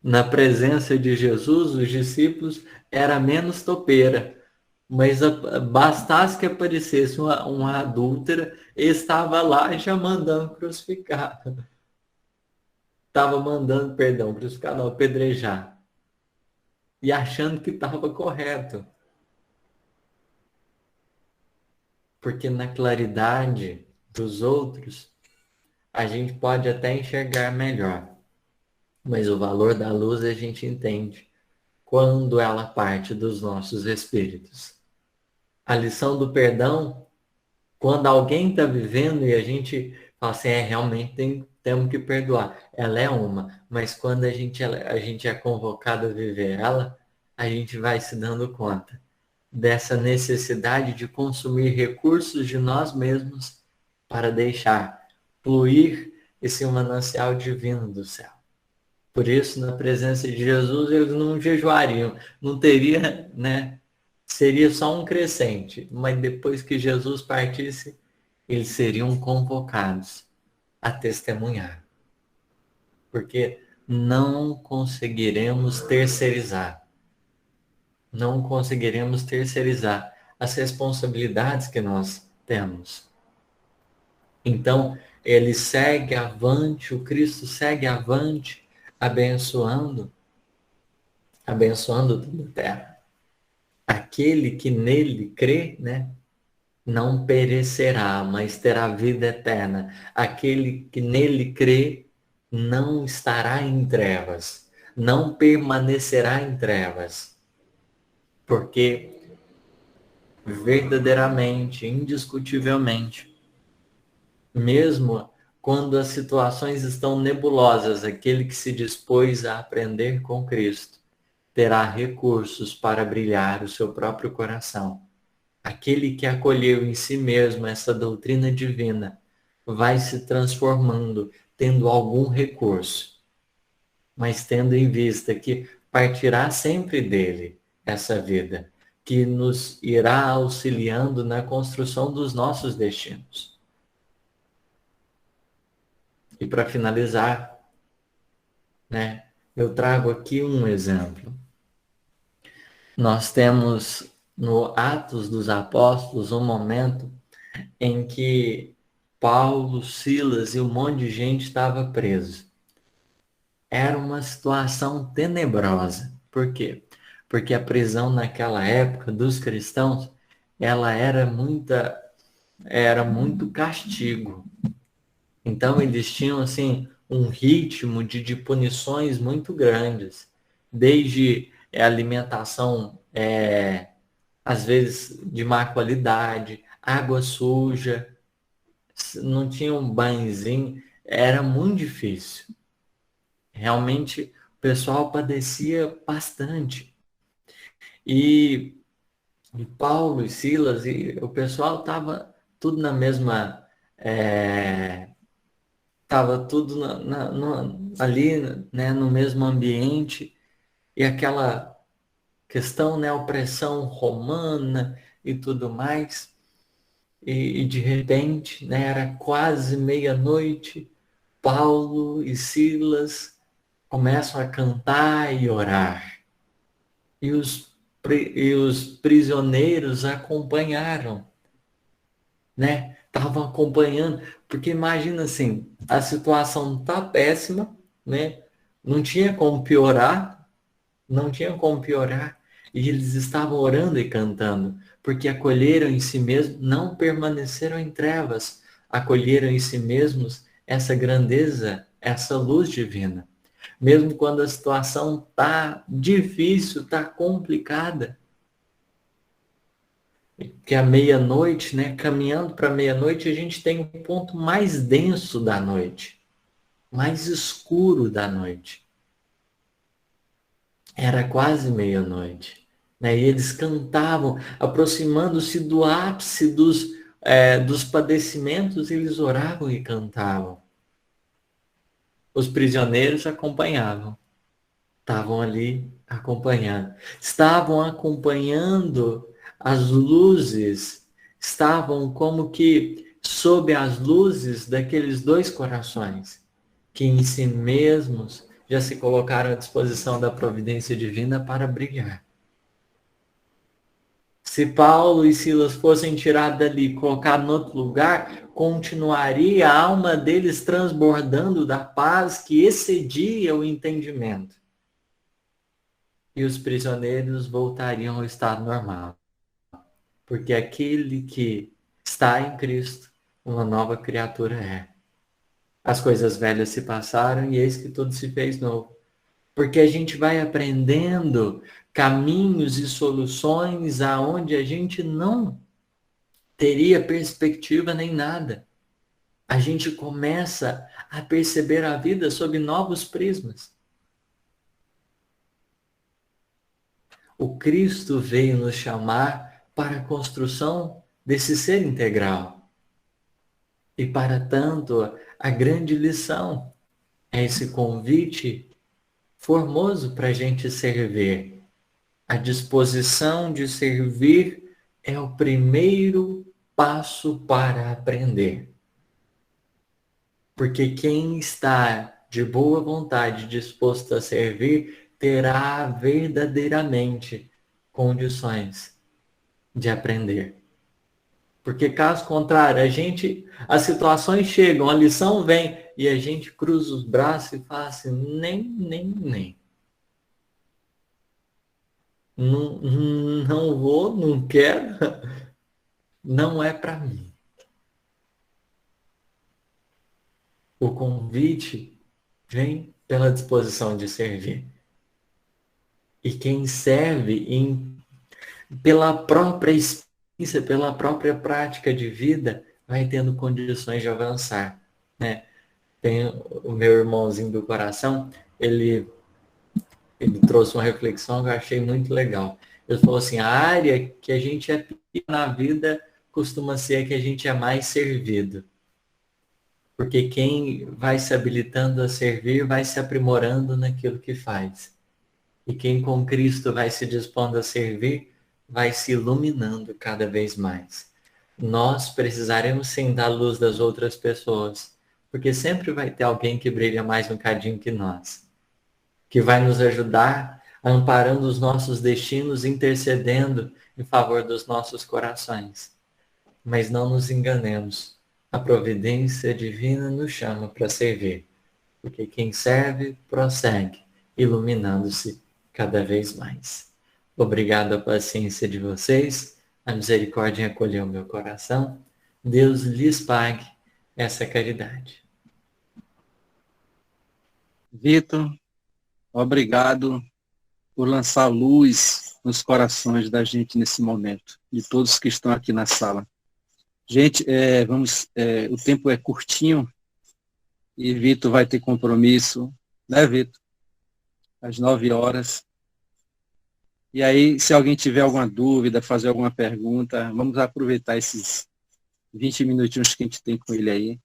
Na presença de Jesus, os discípulos era menos topeira, mas bastasse que aparecesse uma adúltera, estava lá já mandando crucificar. Estava mandando, perdão, crucificar não, apedrejar. E achando que estava correto. Porque na claridade dos outros, a gente pode até enxergar melhor. Mas o valor da luz a gente entende quando ela parte dos nossos espíritos. A lição do perdão, quando alguém está vivendo e a gente fala assim, realmente temos que perdoar. Ela é uma, mas quando a gente é convocado a viver ela, a gente vai se dando conta dessa necessidade de consumir recursos de nós mesmos para deixar fluir esse manancial divino do céu. Por isso, na presença de Jesus, eles não jejuariam, não teria, né, seria só um crescente, mas depois que Jesus partisse, eles seriam convocados a testemunhar. Porque não conseguiremos terceirizar. Não conseguiremos terceirizar as responsabilidades que nós temos. Então, ele segue avante, o Cristo segue avante, abençoando toda a terra. Aquele que nele crê, né, não perecerá, mas terá vida eterna. Aquele que nele crê não estará em trevas, não permanecerá em trevas, porque verdadeiramente, indiscutivelmente, mesmo quando as situações estão nebulosas, aquele que se dispôs a aprender com Cristo terá recursos para brilhar o seu próprio coração. Aquele que acolheu em si mesmo essa doutrina divina vai se transformando, tendo algum recurso, mas tendo em vista que partirá sempre dele essa vida, que nos irá auxiliando na construção dos nossos destinos. E para finalizar, né, eu trago aqui um exemplo. Nós temos no Atos dos Apóstolos um momento em que Paulo, Silas e um monte de gente estava preso. Era uma situação tenebrosa. Por quê? Porque a prisão naquela época dos cristãos, ela era muito castigo. Então eles tinham assim um ritmo de punições muito grandes, desde alimentação às vezes de má qualidade, água suja, não tinha um banhozinho, era muito difícil. Realmente o pessoal padecia bastante. E, Paulo e Silas e o pessoal estava tudo na mesma. Estava tudo ali, né, no mesmo ambiente, e aquela questão, né, opressão romana e tudo mais. E de repente, né, era quase meia-noite, Paulo e Silas começam a cantar e orar. E os prisioneiros acompanharam, né? Estavam acompanhando, porque imagina assim, a situação tá péssima, né? Não tinha como piorar, não tinha como piorar. E eles estavam orando e cantando, porque acolheram em si mesmos, não permaneceram em trevas, acolheram em si mesmos essa grandeza, essa luz divina. Mesmo quando a situação tá difícil, tá complicada, que a meia-noite, né, caminhando para meia-noite, a gente tem o ponto mais denso da noite, mais escuro da noite. Era quase meia-noite, né? E eles cantavam, aproximando-se do ápice dos padecimentos, eles oravam e cantavam. Os prisioneiros acompanhavam, estavam ali acompanhando. Estavam acompanhando as luzes, estavam como que sob as luzes daqueles dois corações, que em si mesmos já se colocaram à disposição da providência divina para brilhar. Se Paulo e Silas fossem tirados dali e colocados em outro lugar, continuaria a alma deles transbordando da paz que excedia o entendimento. E os prisioneiros voltariam ao estado normal. Porque aquele que está em Cristo, uma nova criatura é. As coisas velhas se passaram e eis que tudo se fez novo. Porque a gente vai aprendendo caminhos e soluções aonde a gente não teria perspectiva nem nada. A gente começa a perceber a vida sob novos prismas. O Cristo veio nos chamar para a construção desse ser integral. E para tanto, a grande lição é esse convite formoso para a gente servir. A disposição de servir é o primeiro passo para aprender. Porque quem está de boa vontade disposto a servir terá verdadeiramente condições de aprender. Porque caso contrário, as situações chegam, a lição vem e a gente cruza os braços e fala assim, nem. Não, não vou, não quero, não é para mim. O convite vem pela disposição de servir. E quem serve pela própria experiência, pela própria prática de vida, vai tendo condições de avançar, né? Tem o meu irmãozinho do coração, ele trouxe uma reflexão que eu achei muito legal. Ele falou assim, a área que a gente é pior na vida costuma ser a que a gente é mais servido. Porque quem vai se habilitando a servir vai se aprimorando naquilo que faz. E quem com Cristo vai se dispondo a servir vai se iluminando cada vez mais. Nós precisaremos sim da luz das outras pessoas, porque sempre vai ter alguém que brilha mais um cadinho que nós, que vai nos ajudar, amparando os nossos destinos, intercedendo em favor dos nossos corações. Mas não nos enganemos, a providência divina nos chama para servir, porque quem serve, prossegue, iluminando-se cada vez mais. Obrigado à paciência de vocês, a misericórdia acolheu meu coração. Deus lhes pague essa caridade. Vitor, obrigado por lançar luz nos corações da gente nesse momento, de todos que estão aqui na sala. Gente, o tempo é curtinho e Vitor vai ter compromisso, né, Vitor? Às 9 horas. E aí, se alguém tiver alguma dúvida, fazer alguma pergunta, vamos aproveitar esses 20 minutinhos que a gente tem com ele aí.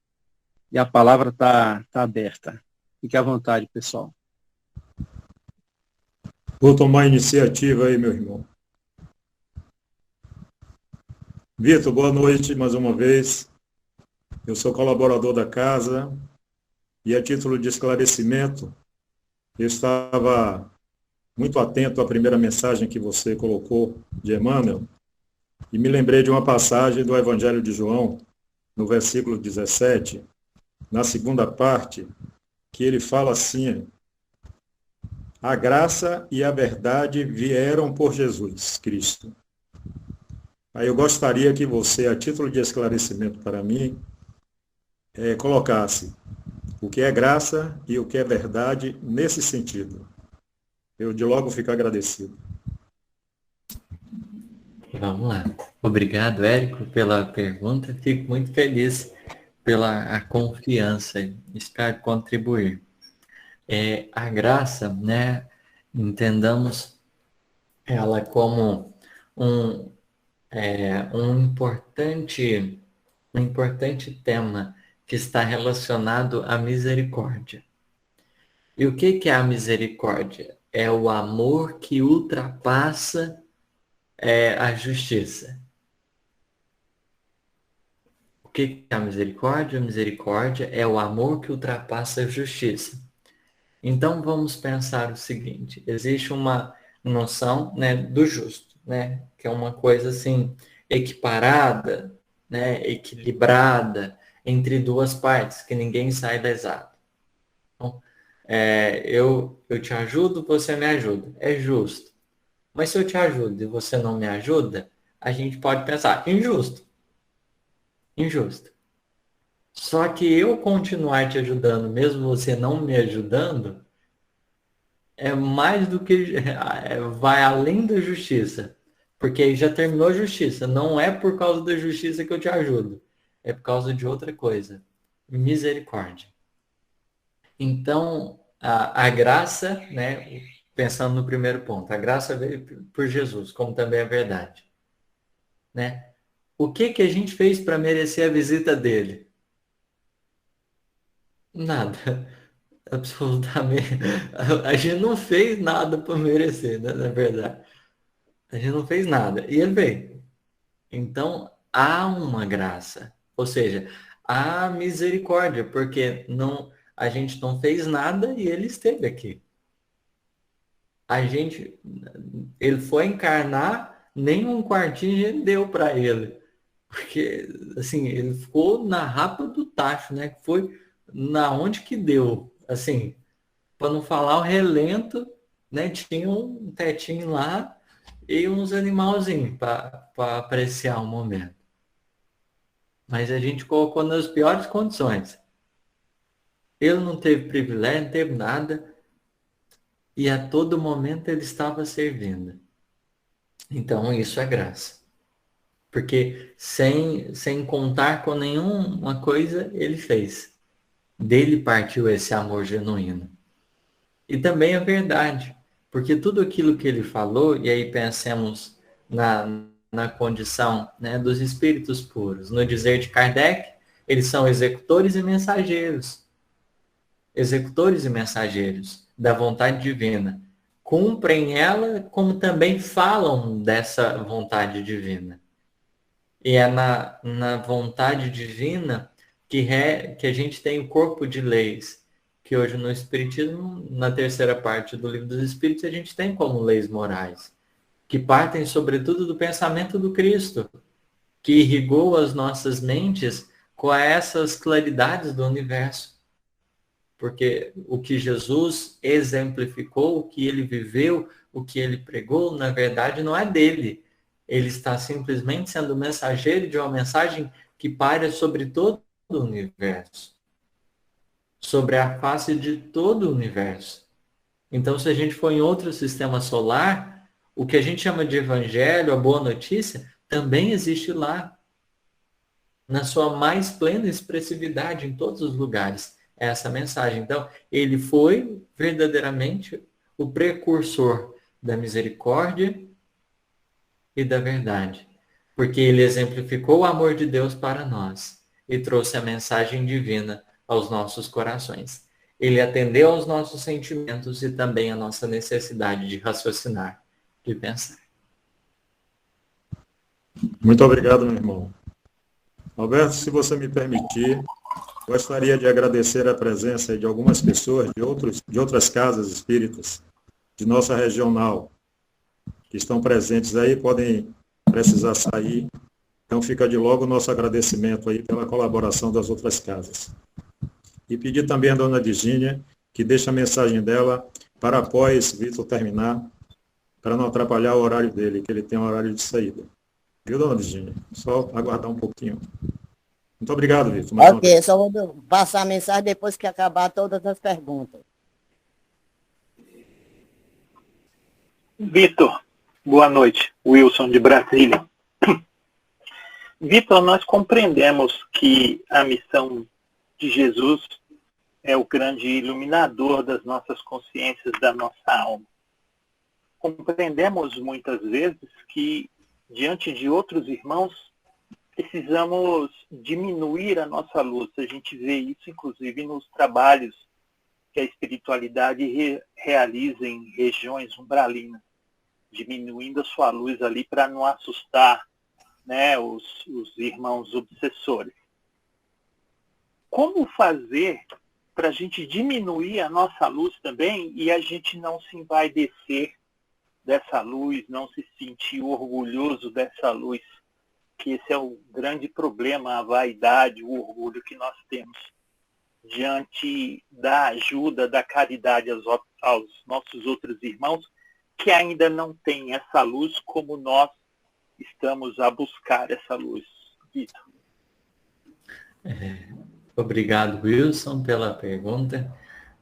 E a palavra está aberta. Fique à vontade, pessoal. Vou tomar a iniciativa aí, meu irmão. Vitor, boa noite mais uma vez. Eu sou colaborador da casa e, a título de esclarecimento, eu estava muito atento à primeira mensagem que você colocou de Emmanuel e me lembrei de uma passagem do Evangelho de João, no versículo 17, na segunda parte, que ele fala assim: a graça e a verdade vieram por Jesus Cristo. Aí eu gostaria que você, a título de esclarecimento para mim, colocasse o que é graça e o que é verdade nesse sentido. Eu de logo fico agradecido. Vamos lá. Obrigado, Érico, pela pergunta. Fico muito feliz pela confiança. Espero contribuir. A graça, né? Entendamos ela como um importante tema que está relacionado à misericórdia. E o que é a misericórdia? É o amor que ultrapassa a justiça. O que é a misericórdia? A misericórdia é o amor que ultrapassa a justiça. Então vamos pensar o seguinte: existe uma noção, né, do justo, né, que é uma coisa assim equiparada, né, equilibrada entre duas partes, que ninguém sai lesado. Então, eu te ajudo, você me ajuda, é justo. Mas se eu te ajudo e você não me ajuda, a gente pode pensar injusto, injusto. Só que eu continuar te ajudando, mesmo você não me ajudando, é mais do que vai além da justiça, porque aí já terminou a justiça. Não é por causa da justiça que eu te ajudo, é por causa de outra coisa, misericórdia. Então a graça, né, pensando no primeiro ponto, a graça veio por Jesus, como também é verdade, né? O que a gente fez para merecer a visita dele? Nada. Absolutamente. A gente não fez nada para merecer, né, na verdade. A gente não fez nada. E ele veio. Então, há uma graça. Ou seja, há misericórdia, porque a gente não fez nada e ele esteve aqui. Ele foi encarnar, nem um quartinho a gente deu para ele. Porque, assim, ele ficou na rapa do tacho, né? Foi na onde que deu. Assim, para não falar o relento, né? Tinha um tetinho lá e uns animalzinhos para apreciar o momento. Mas a gente colocou nas piores condições. Ele não teve privilégio, não teve nada, e a todo momento ele estava servindo. Então isso é graça. Porque sem contar com nenhuma coisa, ele fez. Dele partiu esse amor genuíno. E também é verdade, porque tudo aquilo que ele falou, e aí pensemos na condição, né, dos espíritos puros. No dizer de Kardec, eles são executores e mensageiros. Executores e mensageiros da vontade divina. Cumprem ela, como também falam dessa vontade divina. E é na vontade divina que a gente tem o corpo de leis, que hoje no Espiritismo, na terceira parte do Livro dos Espíritos, a gente tem como leis morais, que partem sobretudo do pensamento do Cristo, que irrigou as nossas mentes com essas claridades do universo. Porque o que Jesus exemplificou, o que ele viveu, o que ele pregou, na verdade não é dele. Ele está simplesmente sendo mensageiro de uma mensagem que paira sobre todo o universo. Sobre a face de todo o universo. Então, se a gente for em outro sistema solar, o que a gente chama de evangelho, a boa notícia, também existe lá. Na sua mais plena expressividade em todos os lugares. É essa mensagem. Então, ele foi verdadeiramente o precursor da misericórdia e da verdade. Porque ele exemplificou o amor de Deus para nós e trouxe a mensagem divina aos nossos corações. Ele atendeu aos nossos sentimentos e também à nossa necessidade de raciocinar, de pensar. Muito obrigado, meu irmão. Alberto, se você me permitir, gostaria de agradecer a presença de algumas pessoas de outras casas espíritas de nossa regional, que estão presentes aí, podem precisar sair. Então fica de logo o nosso agradecimento aí pela colaboração das outras casas. E pedir também à dona Virgínia que deixe a mensagem dela para após Vitor terminar, para não atrapalhar o horário dele, que ele tem um horário de saída. Viu, dona Virgínia? Só aguardar um pouquinho. Muito obrigado, Vitor. Ok, só vou passar a mensagem depois que acabar todas as perguntas. Vitor, boa noite. Wilson, de Brasília. Vitor, nós compreendemos que a missão de Jesus é o grande iluminador das nossas consciências, da nossa alma. Compreendemos muitas vezes que, diante de outros irmãos, precisamos diminuir a nossa luz. A gente vê isso, inclusive, nos trabalhos que a espiritualidade realiza em regiões umbralinas, diminuindo a sua luz ali para não assustar, né, os irmãos obsessores. Como fazer para a gente diminuir a nossa luz também e a gente não se envaidecer dessa luz, não se sentir orgulhoso dessa luz? Que esse é o grande problema, a vaidade, o orgulho que nós temos diante da ajuda, da caridade aos nossos outros irmãos que ainda não têm essa luz como nós estamos a buscar essa luz. Vitor. Obrigado, Wilson, pela pergunta.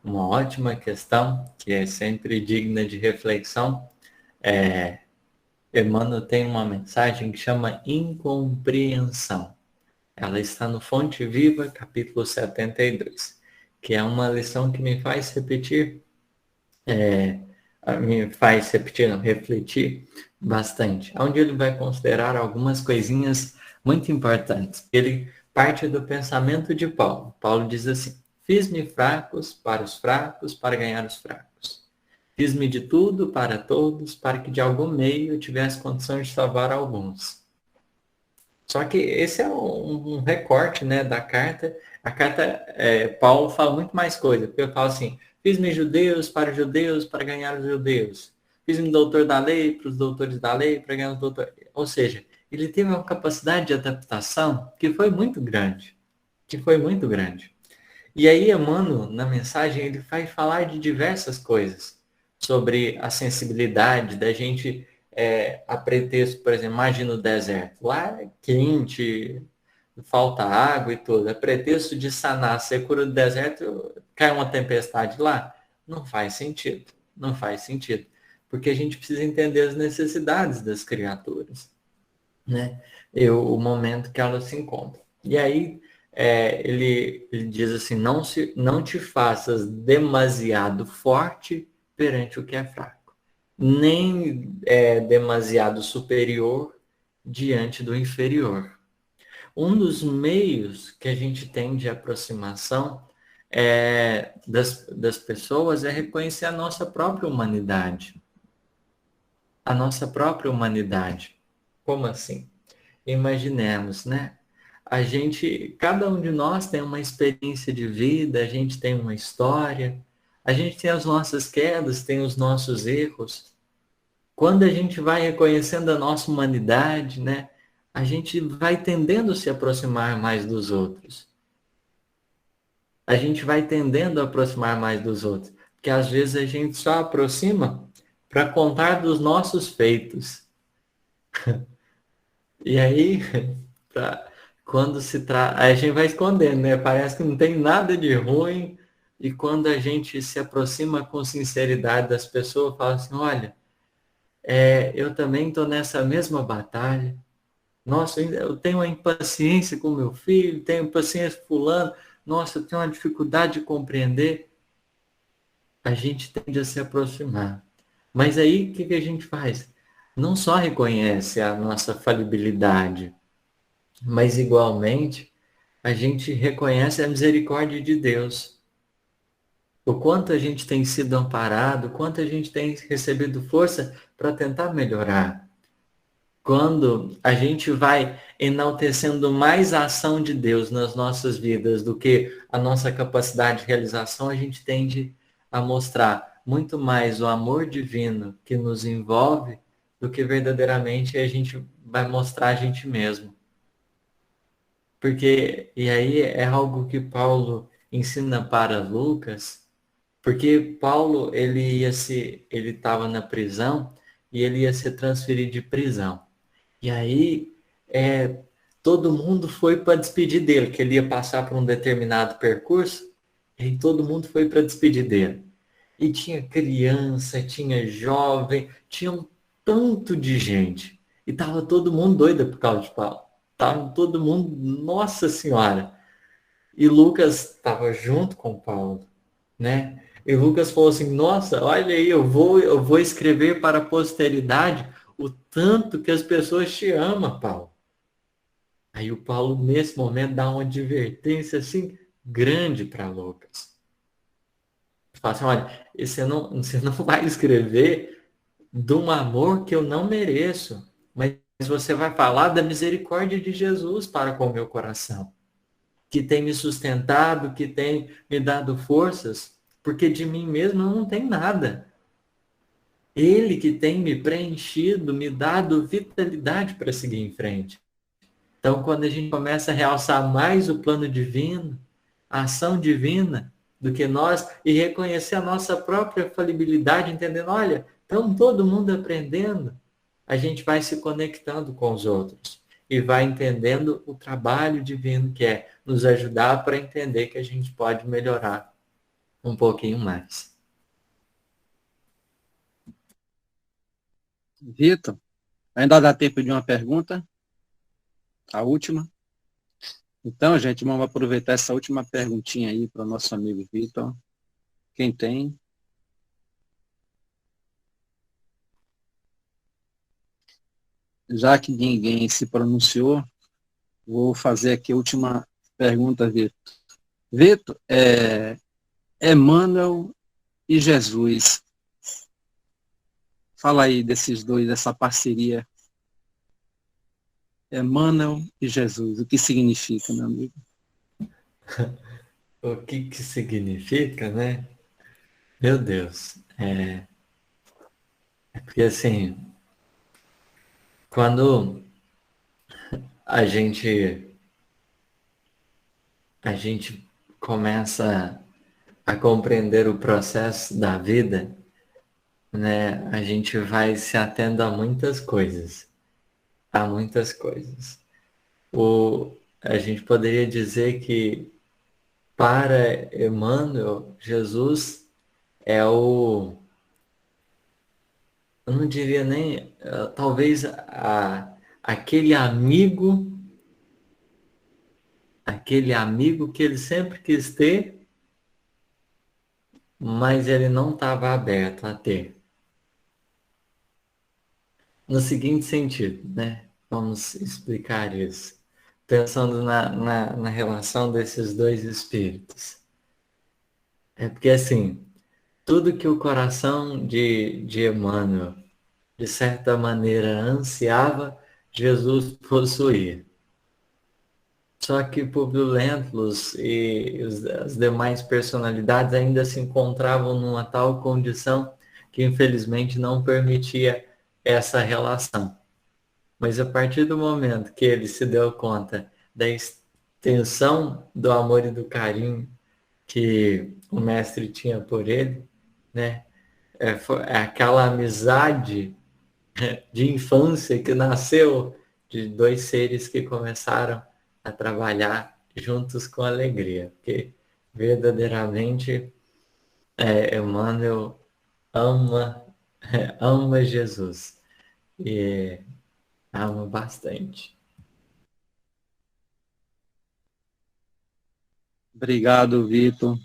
Uma ótima questão, que é sempre digna de reflexão. Emmanuel tem uma mensagem que chama incompreensão. Ela está no Fonte Viva, capítulo 72, que é uma lição que me faz refletir bastante, onde ele vai considerar algumas coisinhas muito importantes. Ele parte do pensamento de Paulo. Paulo diz assim: fiz-me fracos, para ganhar os fracos. Fiz-me de tudo para todos, para que de algum meio eu tivesse condições de salvar alguns. Só que esse é um recorte, né, da carta. A carta, Paulo fala muito mais coisa, porque eu falo assim, fiz-me judeus para ganhar os judeus. Fiz-me doutor da lei para os doutores da lei, para ganhar os doutores. Ou seja, ele teve uma capacidade de adaptação que foi muito grande. E aí, Emmanuel, na mensagem, ele vai falar de diversas coisas sobre a sensibilidade da gente, a pretexto, por exemplo, imagina o deserto. Lá é quente, falta água e tudo. A pretexto de sanar a secura do deserto, cai uma tempestade lá. Não faz sentido. Não faz sentido. Porque a gente precisa entender as necessidades das criaturas, né? O momento que elas se encontram. E aí, ele diz assim, não te faças demasiado forte perante o que é fraco, nem demasiado superior diante do inferior. Um dos meios que a gente tem de aproximação das pessoas é reconhecer a nossa própria humanidade. A nossa própria humanidade. Como assim? Imaginemos, né? Cada um de nós tem uma experiência de vida, a gente tem uma história, a gente tem as nossas quedas, tem os nossos erros. Quando a gente vai reconhecendo a nossa humanidade, né? A gente vai tendendo a se aproximar mais dos outros. A gente vai tendendo a aproximar mais dos outros. Porque às vezes a gente só aproxima para contar dos nossos feitos. E aí, quando se trata, a gente vai escondendo, né? Parece que não tem nada de ruim. E quando a gente se aproxima com sinceridade das pessoas, fala assim, olha, eu também estou nessa mesma batalha. Nossa, eu tenho uma impaciência com meu filho, tenho impaciência com fulano. Nossa, eu tenho uma dificuldade de compreender. A gente tende a se aproximar. Mas aí, o que a gente faz? Não só reconhece a nossa falibilidade, mas igualmente a gente reconhece a misericórdia de Deus. O quanto a gente tem sido amparado, o quanto a gente tem recebido força para tentar melhorar. Quando a gente vai enaltecendo mais a ação de Deus nas nossas vidas do que a nossa capacidade de realização, a gente tende a mostrar muito mais o amor divino que nos envolve do que verdadeiramente a gente vai mostrar a gente mesmo. Porque, e aí é algo que Paulo ensina para Lucas, porque Paulo, ele estava na prisão e ele ia ser transferido de prisão. E aí, todo mundo foi para despedir dele, que ele ia passar por um determinado percurso, e todo mundo foi para despedir dele. E tinha criança, tinha jovem, tinha um tanto de gente. E estava todo mundo doido por causa de Paulo. Estava todo mundo, nossa senhora. E Lucas estava junto com Paulo, né? E Lucas falou assim, nossa, olha aí, eu vou escrever para a posteridade o tanto que as pessoas te amam, Paulo. Aí o Paulo, nesse momento, dá uma advertência assim grande para Lucas. Fala assim, olha, você não vai escrever de um amor que eu não mereço, mas você vai falar da misericórdia de Jesus para com o meu coração, que tem me sustentado, que tem me dado forças, porque de mim mesmo eu não tenho nada. Ele que tem me preenchido, me dado vitalidade para seguir em frente. Então, quando a gente começa a realçar mais o plano divino, a ação divina, do que nós, e reconhecer a nossa própria falibilidade, entendendo, olha, estamos todo mundo aprendendo, a gente vai se conectando com os outros e vai entendendo o trabalho divino que é nos ajudar para entender que a gente pode melhorar um pouquinho mais. Vitor, ainda dá tempo de uma pergunta? A última? Então, gente, vamos aproveitar essa última perguntinha aí para o nosso amigo Vitor. Quem tem? Já que ninguém se pronunciou, vou fazer aqui a última pergunta, Vitor. Vitor, Emmanuel e Jesus Fala aí desses dois, dessa parceria. Emmanuel e Jesus. O que significa, meu amigo? O que que significa, né? Meu Deus. É porque assim, quando a gente, a gente começa a compreender o processo da vida, né? A gente vai se atendo a muitas coisas. A muitas coisas. A gente poderia dizer que para Emmanuel, Jesus é eu não diria nem, talvez aquele amigo que ele sempre quis ter, mas ele não estava aberto a ter. No seguinte sentido, né? Vamos explicar isso. Pensando na relação desses dois espíritos. É porque assim, tudo que o coração de Emmanuel, de certa maneira, ansiava, Jesus possuía. Só que Publio Lentulus e as demais personalidades ainda se encontravam numa tal condição que infelizmente não permitia essa relação. Mas a partir do momento que ele se deu conta da extensão do amor e do carinho que o mestre tinha por ele, né? É aquela amizade de infância que nasceu de dois seres que começaram a trabalhar juntos com alegria, porque verdadeiramente Emmanuel ama, ama Jesus e ama bastante. Obrigado, Vitor,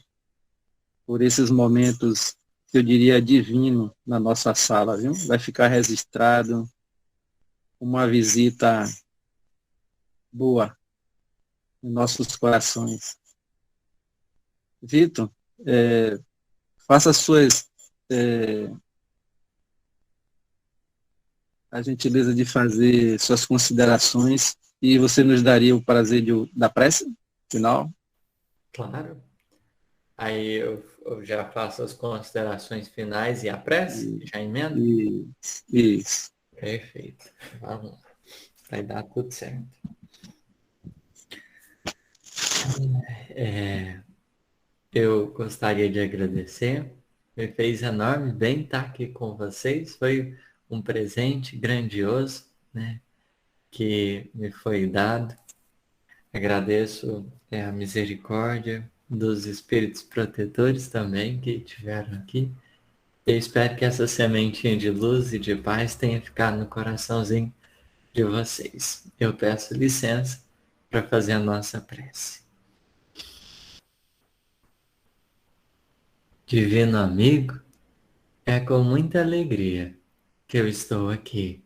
por esses momentos, que eu diria, divino na nossa sala, viu? Vai ficar registrado uma visita boa em nossos corações. Vitor, faça a gentileza de fazer suas considerações e você nos daria o prazer da prece final. Claro. Aí eu já faço as considerações finais e a prece? Já emendo? Isso. Perfeito. Vamos lá. Vai dar tudo certo. Eu gostaria de agradecer. Me fez enorme bem estar aqui com vocês. Foi um presente grandioso, né, que me foi dado. Agradeço a misericórdia dos espíritos protetores também que estiveram aqui. Eu espero que essa sementinha de luz e de paz tenha ficado no coraçãozinho de vocês. Eu peço licença para fazer a nossa prece. Divino amigo, é com muita alegria que eu estou aqui.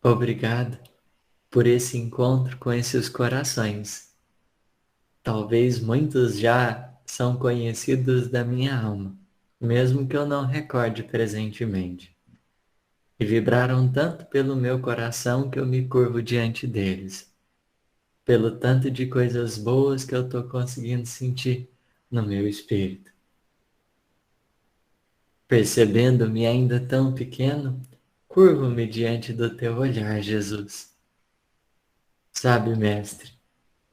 Obrigado por esse encontro com esses corações. Talvez muitos já são conhecidos da minha alma, mesmo que eu não recorde presentemente. E vibraram tanto pelo meu coração que eu me curvo diante deles, pelo tanto de coisas boas que eu estou conseguindo sentir no meu espírito. Percebendo-me ainda tão pequeno, curvo-me diante do teu olhar, Jesus. Sabe, mestre,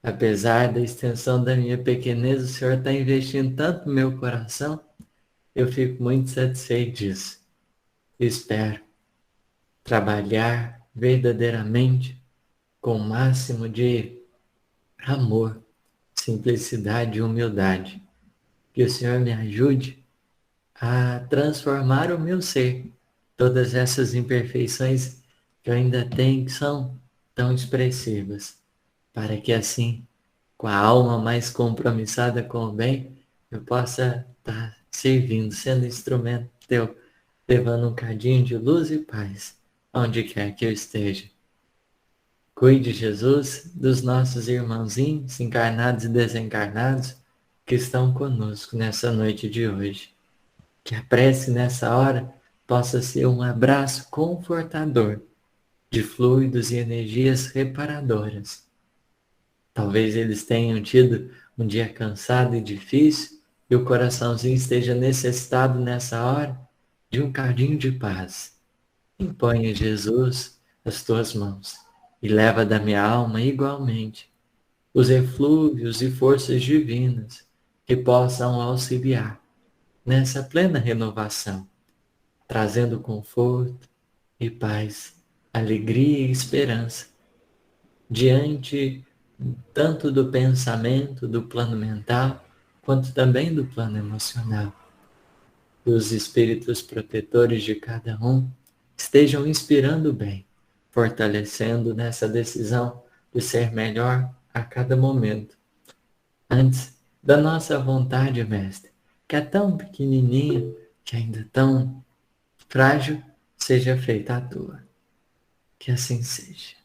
apesar da extensão da minha pequenez, o Senhor está investindo tanto no meu coração, eu fico muito satisfeito disso. Espero trabalhar verdadeiramente com o máximo de amor, simplicidade e humildade. Que o Senhor me ajude a transformar o meu ser. Todas essas imperfeições que eu ainda tenho, que são tão expressivas, para que assim, com a alma mais compromissada com o bem, eu possa estar servindo, sendo instrumento teu, levando um cadinho de luz e paz, onde quer que eu esteja. Cuide, Jesus, dos nossos irmãozinhos, encarnados e desencarnados, que estão conosco nessa noite de hoje. Que a prece nessa hora possa ser um abraço confortador de fluidos e energias reparadoras. Talvez eles tenham tido um dia cansado e difícil e o coraçãozinho esteja necessitado nessa hora de um cadinho de paz. Imponha, Jesus, as tuas mãos e leva da minha alma igualmente os eflúvios e forças divinas que possam auxiliar nessa plena renovação, trazendo conforto e paz, alegria e esperança diante tanto do pensamento, do plano mental, quanto também do plano emocional. Que os espíritos protetores de cada um estejam inspirando o bem, fortalecendo nessa decisão de ser melhor a cada momento. Antes da nossa vontade, Mestre, que é tão pequenininha, que ainda tão frágil, seja feita a tua. Que assim seja.